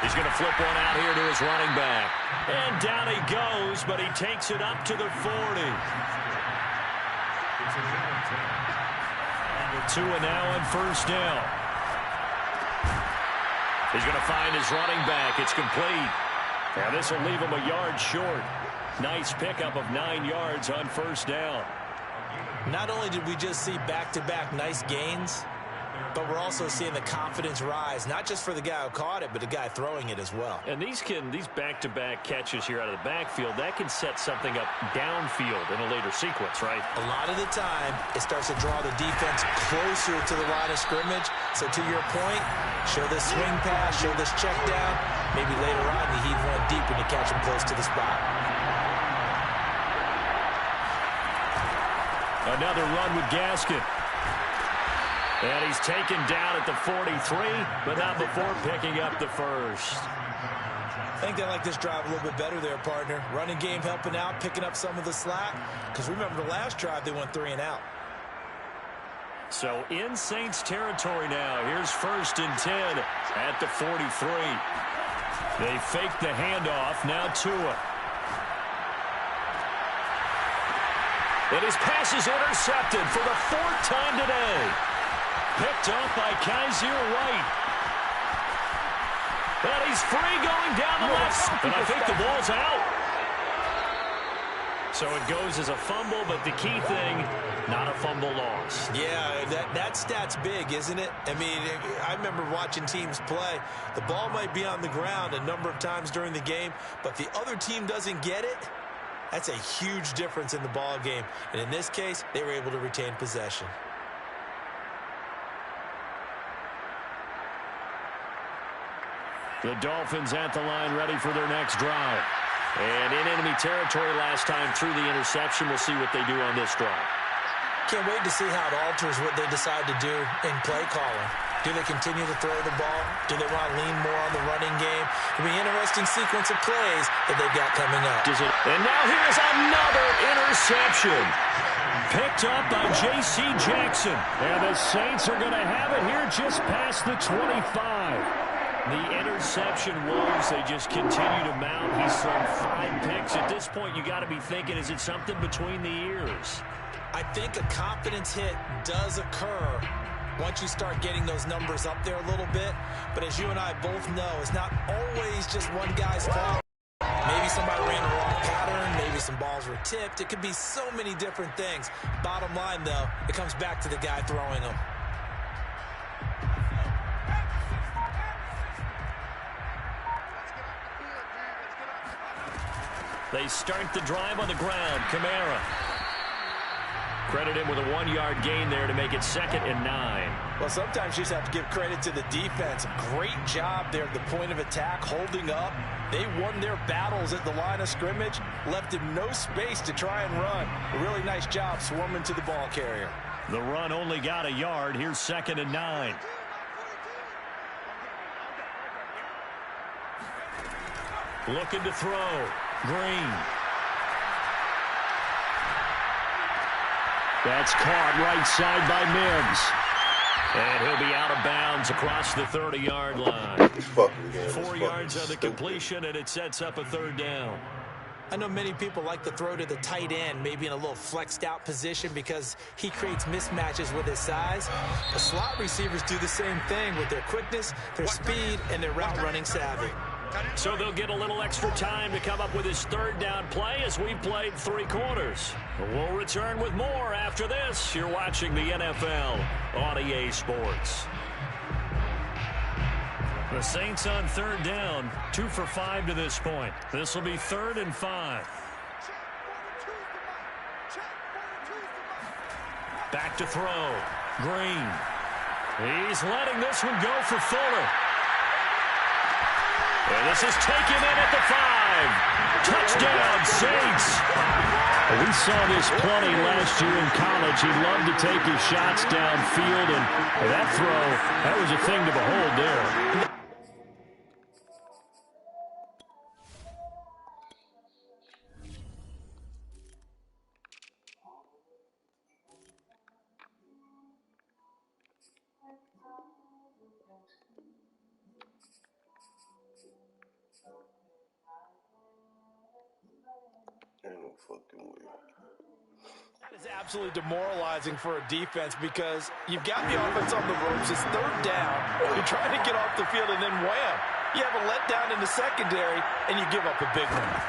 He's going to flip one out here to his running back. And down he goes, but he takes it up to the 40. Tua now on first down. He's going to find his running back. It's complete. Now this will leave him a yard short. Nice pickup of 9 yards on first down. Not only did we just see back-to-back nice gains, but we're also seeing the confidence rise, not just for the guy who caught it, but the guy throwing it as well. And these back-to-back catches here out of the backfield, that can set something up downfield in a later sequence, right? A lot of the time, it starts to draw the defense closer to the line of scrimmage. So to your point, show this swing pass, show this check down. Maybe later on you heave one deep and you catch him close to the spot. Another run with Gaskin. And he's taken down at the 43, but not before picking up the first. I think they like this drive a little bit better there, partner. Running game helping out, picking up some of the slack. Because remember the last drive, they went 3-and-out. So in Saints territory now. Here's 1st and 10 at the 43. They fake the handoff. Now Tua. And his pass is intercepted for the 4th time today. Picked up by Kaiser White. And he's free going down the left. And I think the ball's out. So it goes as a fumble, but the key thing, not a fumble loss. Yeah, that stat's big, isn't it? I mean, I remember watching teams play. The ball might be on the ground a number of times during the game, but the other team doesn't get it. That's a huge difference in the ball game. And in this case, they were able to retain possession. The Dolphins at the line ready for their next drive. And in enemy territory last time through the interception. We'll see what they do on this drive. Can't wait to see how it alters what they decide to do in play calling. Do they continue to throw the ball? Do they want to lean more on the running game? It'll be an interesting sequence of plays that they've got coming up. And now here's another interception. Picked up by J.C. Jackson. And the Saints are going to have it here just past the 25. The interception woes, they just continue to mount. He's thrown 5 picks. At this point, you got to be thinking, is it something between the ears? I think a confidence hit does occur once you start getting those numbers up there a little bit. But as you and I both know, it's not always just one guy's fault. Maybe somebody ran a wrong pattern. Maybe some balls were tipped. It could be so many different things. Bottom line, though, it comes back to the guy throwing them. They start the drive on the ground. Kamara. Credit him with a 1-yard gain there to make it 2nd and 9. Well, sometimes you just have to give credit to the defense. Great job there at the point of attack, holding up. They won their battles at the line of scrimmage, left him no space to try and run. A really nice job swarming to the ball carrier. The run only got a yard. Here's 2nd and 9. Looking to throw. Green. That's caught right side by Mims. And he'll be out of bounds across the 30-yard line. 4 yards on the completion, and it sets up a 3rd down. I know many people like to throw to the tight end, maybe in a little flexed out position because he creates mismatches with his size. The slot receivers do the same thing with their quickness, their speed, and their route running savvy. So they'll get a little extra time to come up with his third down play as we've played 3 quarters. We'll return with more after this. You're watching the NFL on EA Sports. The Saints on third down, 2 for 5 to this point. This will be 3rd and 5. Back to throw. Green. He's letting this one go for Fuller. And this is taken in at the 5. Touchdown, Saints. We saw this plenty last year in college. He loved to take his shots downfield, and that throw, that was a thing to behold there. That is absolutely demoralizing for a defense because you've got the offense on the ropes. It's 3rd down. You're trying to get off the field, and then wham, you have a letdown in the secondary, and you give up a big one.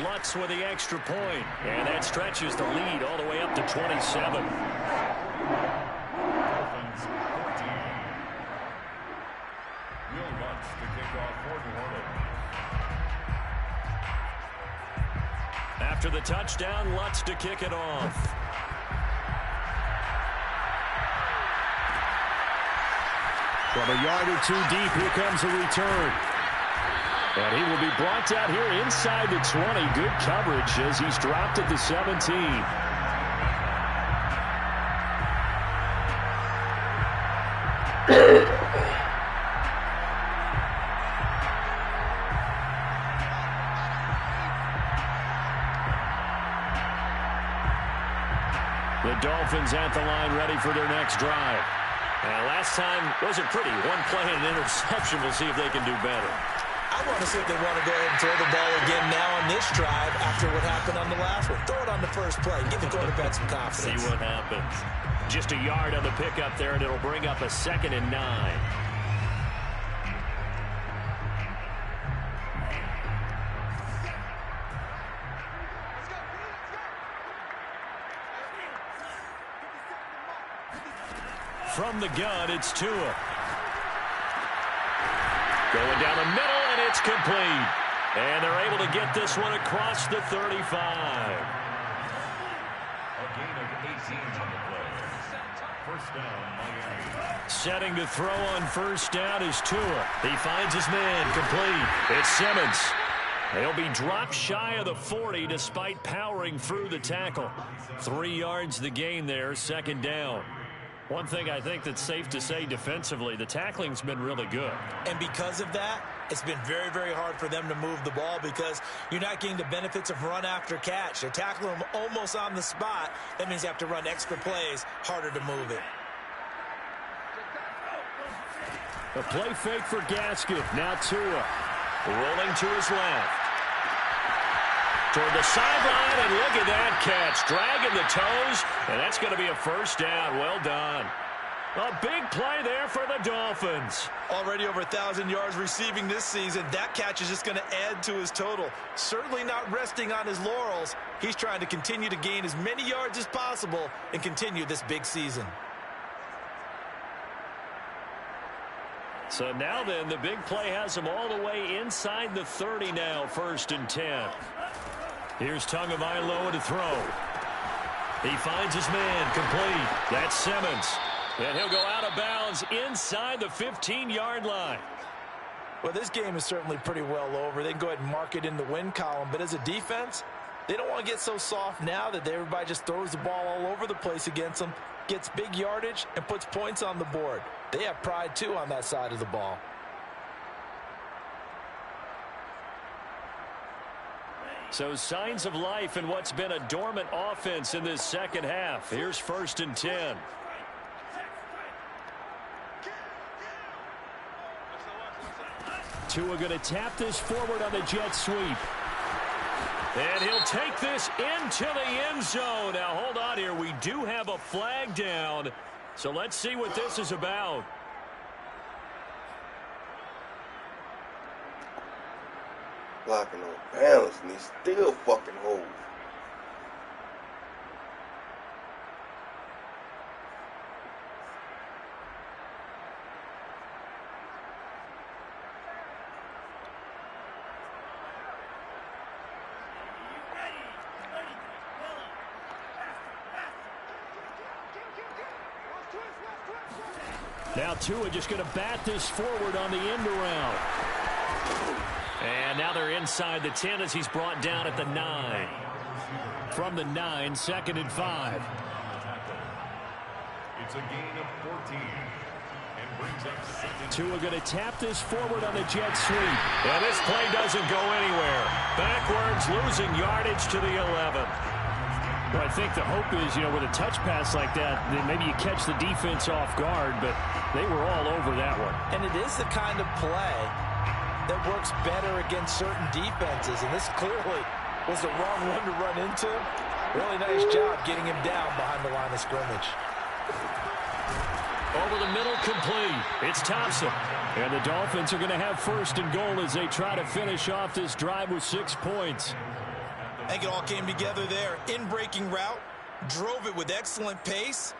Lutz with the extra point, and that stretches the lead all the way up to 27. After the touchdown, Lutz to kick it off. From a yard or 2 deep, here comes a return. And he will be brought down here inside the 20. Good coverage as he's dropped at the 17. The Dolphins at the line ready for their next drive. And last time wasn't pretty. 1 play and an interception. We'll see if they can do better. I want to see if they want to go ahead and throw the ball again now on this drive after what happened on the last one. Throw it on the first play. Give the quarterback some confidence. See what happens. Just a yard on the pickup there, and it'll bring up a 2nd and 9. From the gun, it's Tua. Going down the middle, and it's complete. And they're able to get this one across the 35. A gain of 18 on the play. First down, Miami. Setting to throw on first down is Tua. He finds his man, complete. It's Simmons. He'll be dropped shy of the 40 despite powering through the tackle. 3 yards the gain there, 2nd down. One thing I think that's safe to say defensively, the tackling's been really good. And because of that, it's been very, very hard for them to move the ball because you're not getting the benefits of run after catch. They're tackling them almost on the spot. That means you have to run extra plays, harder to move it. A play fake for Gaskin. Now Tua rolling to his left. Toward the sideline, and look at that catch. Dragging the toes, and that's going to be a first down. Well done. A big play there for the Dolphins. Already over 1,000 yards receiving this season. That catch is just going to add to his total. Certainly not resting on his laurels. He's trying to continue to gain as many yards as possible and continue this big season. So now then, the big play has him all the way inside the 30 now, 1st and 10. Here's Tagovailoa to throw. He finds his man, complete. That's Simmons. And he'll go out of bounds inside the 15-yard line. Well, this game is certainly pretty well over. They can go ahead and mark it in the win column. But as a defense, they don't want to get so soft now that everybody just throws the ball all over the place against them, gets big yardage, and puts points on the board. They have pride, too, on that side of the ball. So signs of life in what's been a dormant offense in this second half. Here's 1st and 10. Tua going to tap this forward on the jet sweep. And he'll take this into the end zone. Now, hold on here. We do have a flag down. So let's see what this is about. Blocking on balance, and he's still fucking hold. Now Tua just going to bat this forward on the end around. And now they're inside the 10 as he's brought down at the 9. From the 9, 2nd and 5. It's a gain of 14. And brings up second. Tua going to tap this forward on the jet sweep. And this play doesn't go anywhere. Backwards, losing yardage to the 11. Well, I think the hope is, with a touch pass like that, then maybe you catch the defense off guard, but they were all over that one. And it is the kind of play that works better against certain defenses, and this clearly was the wrong one to run into. Really nice job getting him down behind the line of scrimmage. Over the middle, complete. It's Thompson. And the Dolphins are going to have 1st and goal as they try to finish off this drive with 6 points. I think it all came together there. In-breaking route, drove it with excellent pace.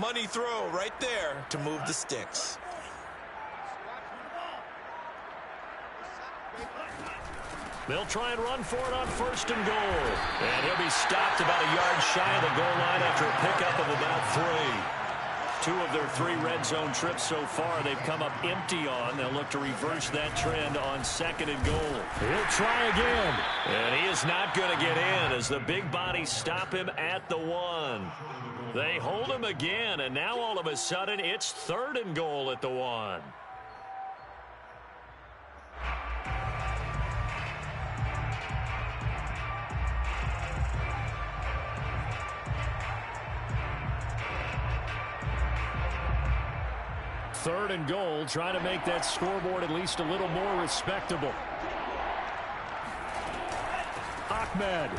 Money throw right there to move the sticks. They'll try and run for it on 1st and goal. And he'll be stopped about a yard shy of the goal line after a pickup of about 3. 2 of their 3 red zone trips so far they've come up empty on. They'll look to reverse that trend on 2nd and goal. He'll try again. And he is not going to get in as the big bodies stop him at the 1. They hold him again, and now all of a sudden it's 3rd and goal at the 1. Third and goal, trying to make that scoreboard at least a little more respectable. Ahmed.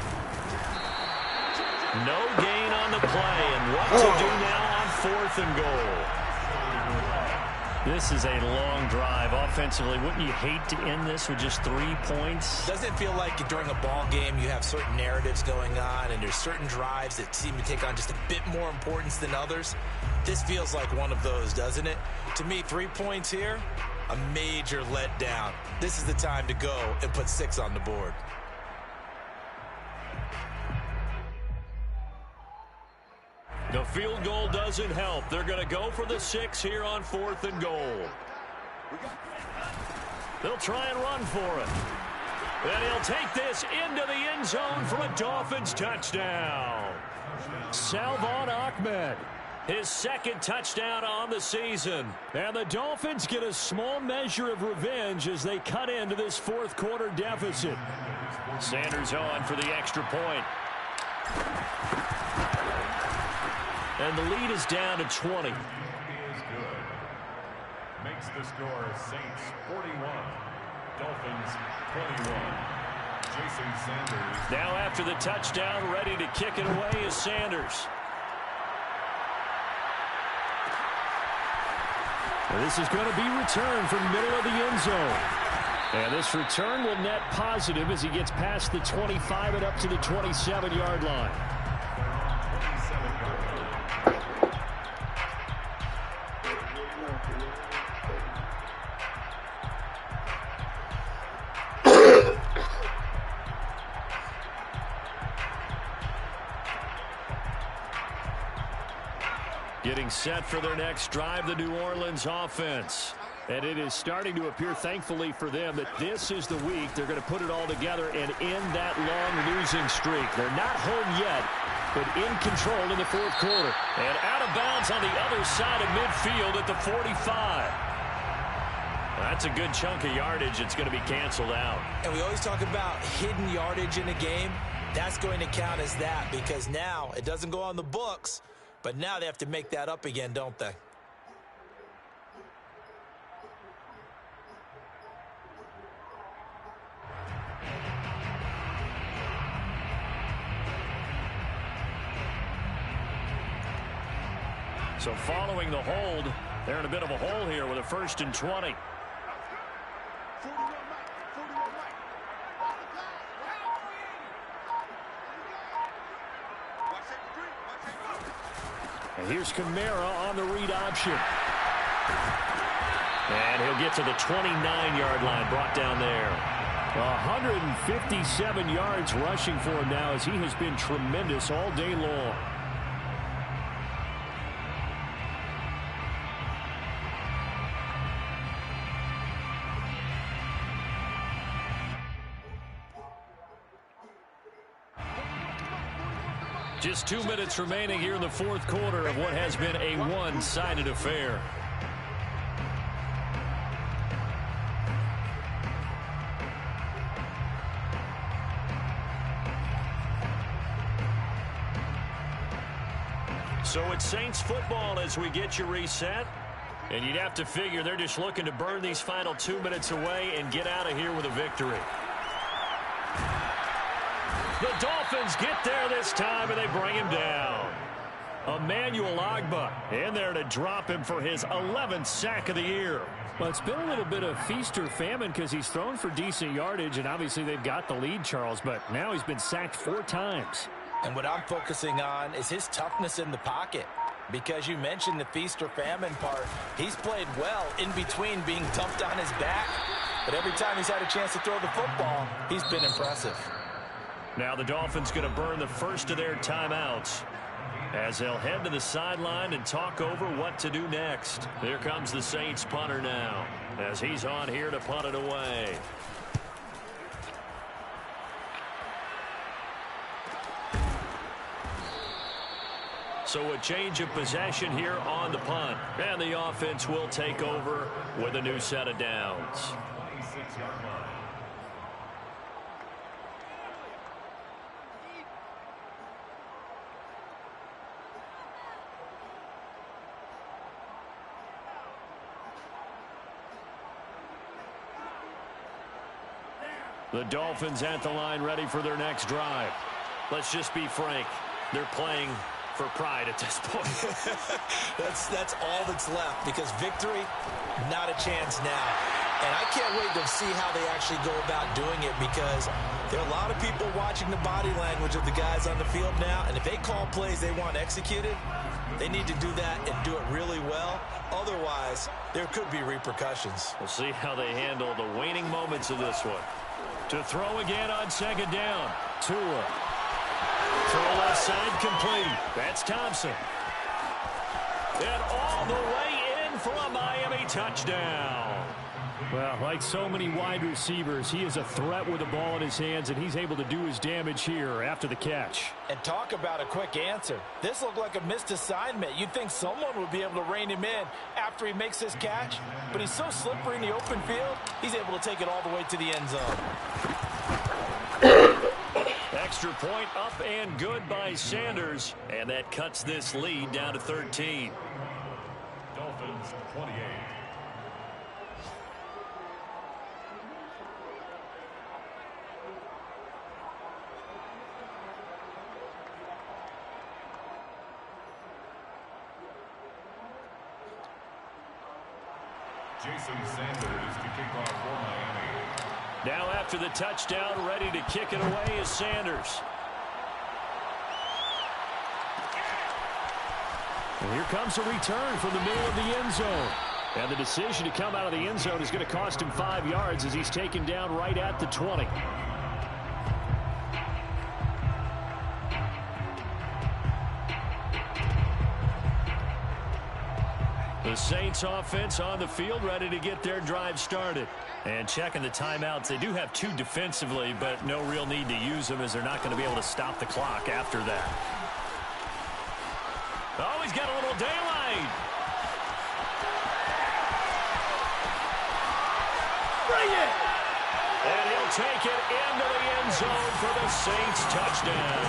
No gain on the play, and what to do now on 4th and goal. This is a long drive offensively. Wouldn't you hate to end this with just 3 points? Doesn't it feel like during a ball game you have certain narratives going on and there's certain drives that seem to take on just a bit more importance than others? This feels like one of those, doesn't it? To me, 3 points here, a major letdown. This is the time to go and put 6 on the board. The field goal doesn't help. They're going to go for the 6 here on 4th and goal. They'll try and run for it. And he'll take this into the end zone for a Dolphins touchdown. Salvon Ahmed, his 2nd touchdown on the season. And the Dolphins get a small measure of revenge as they cut into this 4th quarter deficit. Sanders on for the extra point. And the lead is down to 20. Is good. Makes the score Saints 41, Dolphins 21. Jason Sanders. Now after the touchdown, ready to kick it away is Sanders. And this is going to be returned from the middle of the end zone. And this return will net positive as he gets past the 25 and up to the 27-yard line. Getting set for their next drive, the New Orleans offense. And it is starting to appear, thankfully for them, that this is the week they're going to put it all together and end that long losing streak. They're not home yet, but in control in the 4th quarter. And out of bounds on the other side of midfield at the 45. That's a good chunk of yardage. It's going to be canceled out. And we always talk about hidden yardage in a game. That's going to count as that because now it doesn't go on the books, but now they have to make that up again, don't they? So following the hold, they're in a bit of a hole here with a 1st and 20. And here's Kamara on the read option. And he'll get to the 29-yard line, brought down there. 157 yards rushing for him now as he has been tremendous all day long. Just 2 minutes remaining here in the 4th quarter of what has been a one-sided affair. So it's Saints football as we get you reset. And you'd have to figure they're just looking to burn these final 2 minutes away and get out of here with a victory. The Dolphins get there this time, and they bring him down. Emmanuel Ogbah in there to drop him for his 11th sack of the year. Well, it's been a little bit of feast or famine because he's thrown for decent yardage, and obviously they've got the lead, Charles, but now he's been sacked 4 times. And what I'm focusing on is his toughness in the pocket. Because you mentioned the feast or famine part, he's played well in between being dumped on his back. But every time he's had a chance to throw the football, he's been impressive. Now the Dolphins going to burn the first of their timeouts as they'll head to the sideline and talk over what to do next. Here comes the Saints punter now as he's on here to punt it away. So a change of possession here on the punt. And the offense will take over with a new set of downs. The Dolphins at the line ready for their next drive. Let's just be frank. They're playing for pride at this point. that's all that's left because victory, not a chance now. And I can't wait to see how they actually go about doing it because there are a lot of people watching the body language of the guys on the field now. And if they call plays they want executed, they need to do that and do it really well. Otherwise, there could be repercussions. We'll see how they handle the waning moments of this one. To throw again on 2nd down. Tua. Throw left side complete. That's Thompson. And all the way in for a Miami touchdown. Well, like so many wide receivers, he is a threat with the ball in his hands, and he's able to do his damage here after the catch. And talk about a quick answer. This looked like a missed assignment. You'd think someone would be able to rein him in after he makes this catch, but he's so slippery in the open field, he's able to take it all the way to the end zone. Extra point up and good by Sanders, and that cuts this lead down to 13. Dolphins 28. Jason Sanders to kick off for Miami. Now after the touchdown, ready to kick it away is Sanders. And here comes a return from the middle of the end zone. And the decision to come out of the end zone is going to cost him 5 yards as he's taken down right at the 20. The Saints offense on the field ready to get their drive started. And checking the timeouts, they do have 2 defensively, but no real need to use them as they're not going to be able to stop the clock after that. Oh, he's got a little daylight. Bring it! And he'll take it into the end zone for the Saints touchdown.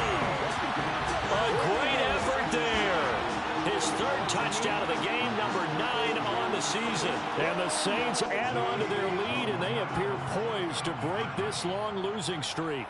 A great effort there. His 3rd touchdown of the game, number 9 on the season. And the Saints add on to their lead, and they appear poised to break this long losing streak.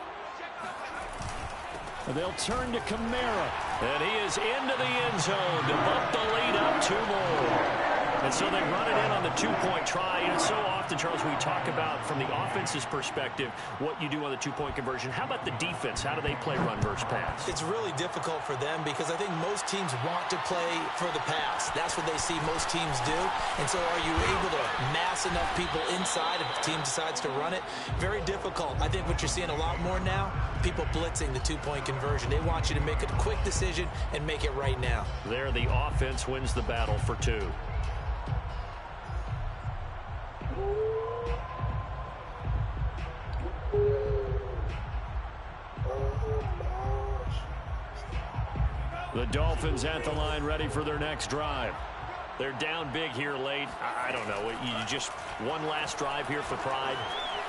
They'll turn to Kamara. And he is into the end zone to bump the lead up 2 more. And so they run it in on the 2-point try. And so often, Charles, we talk about from the offense's perspective what you do on the 2-point conversion. How about the defense? How do they play run versus pass? It's really difficult for them because I think most teams want to play for the pass. That's what they see most teams do. And so are you able to mass enough people inside if the team decides to run it? Very difficult. I think what you're seeing a lot more now, people blitzing the 2-point conversion. They want you to make a quick decision and make it right now. There, the offense wins the battle for 2. The Dolphins at the line, ready for their next drive. They're down big here late. I don't know. You just one last drive here for pride.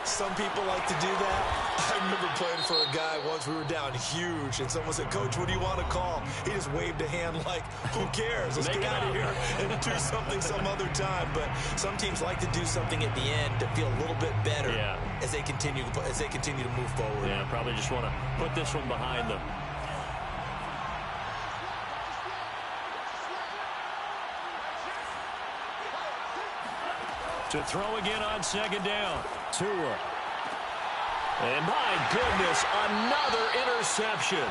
Some people like to do that. I remember playing for a guy once. We were down huge, and someone said, "Coach, what do you want to call?" He just waved a hand like, "Who cares? Let's get out of here and do something some other time." But some teams like to do something at the end to feel a little bit better as they continue to move forward. Yeah, probably just want to put this one behind them. To throw again on 2nd down. Tua. And my goodness, another interception.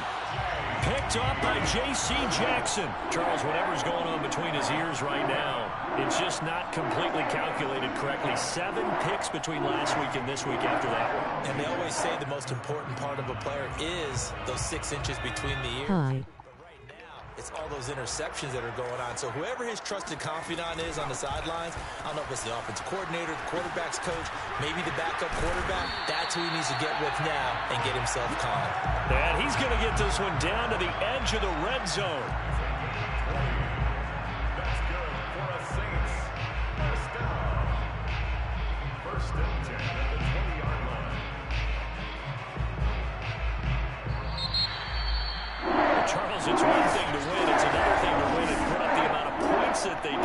Picked up by J.C. Jackson. Charles, whatever's going on between his ears right now, it's just not completely calculated correctly. 7 picks between last week and this week after that one. And they always say the most important part of a player is those 6 inches between the ears. Hi. It's all those interceptions that are going on. So whoever his trusted confidant is on the sidelines, I don't know if it's the offensive coordinator, the quarterback's coach, maybe the backup quarterback, that's who he needs to get with now and get himself calm. And he's going to get this one down to the edge of the red zone. That's good for a Saints. First down. First and 10 at the 20-yard line. Charles, it's one thing to win. It's another thing to win and put up the amount of points that they did.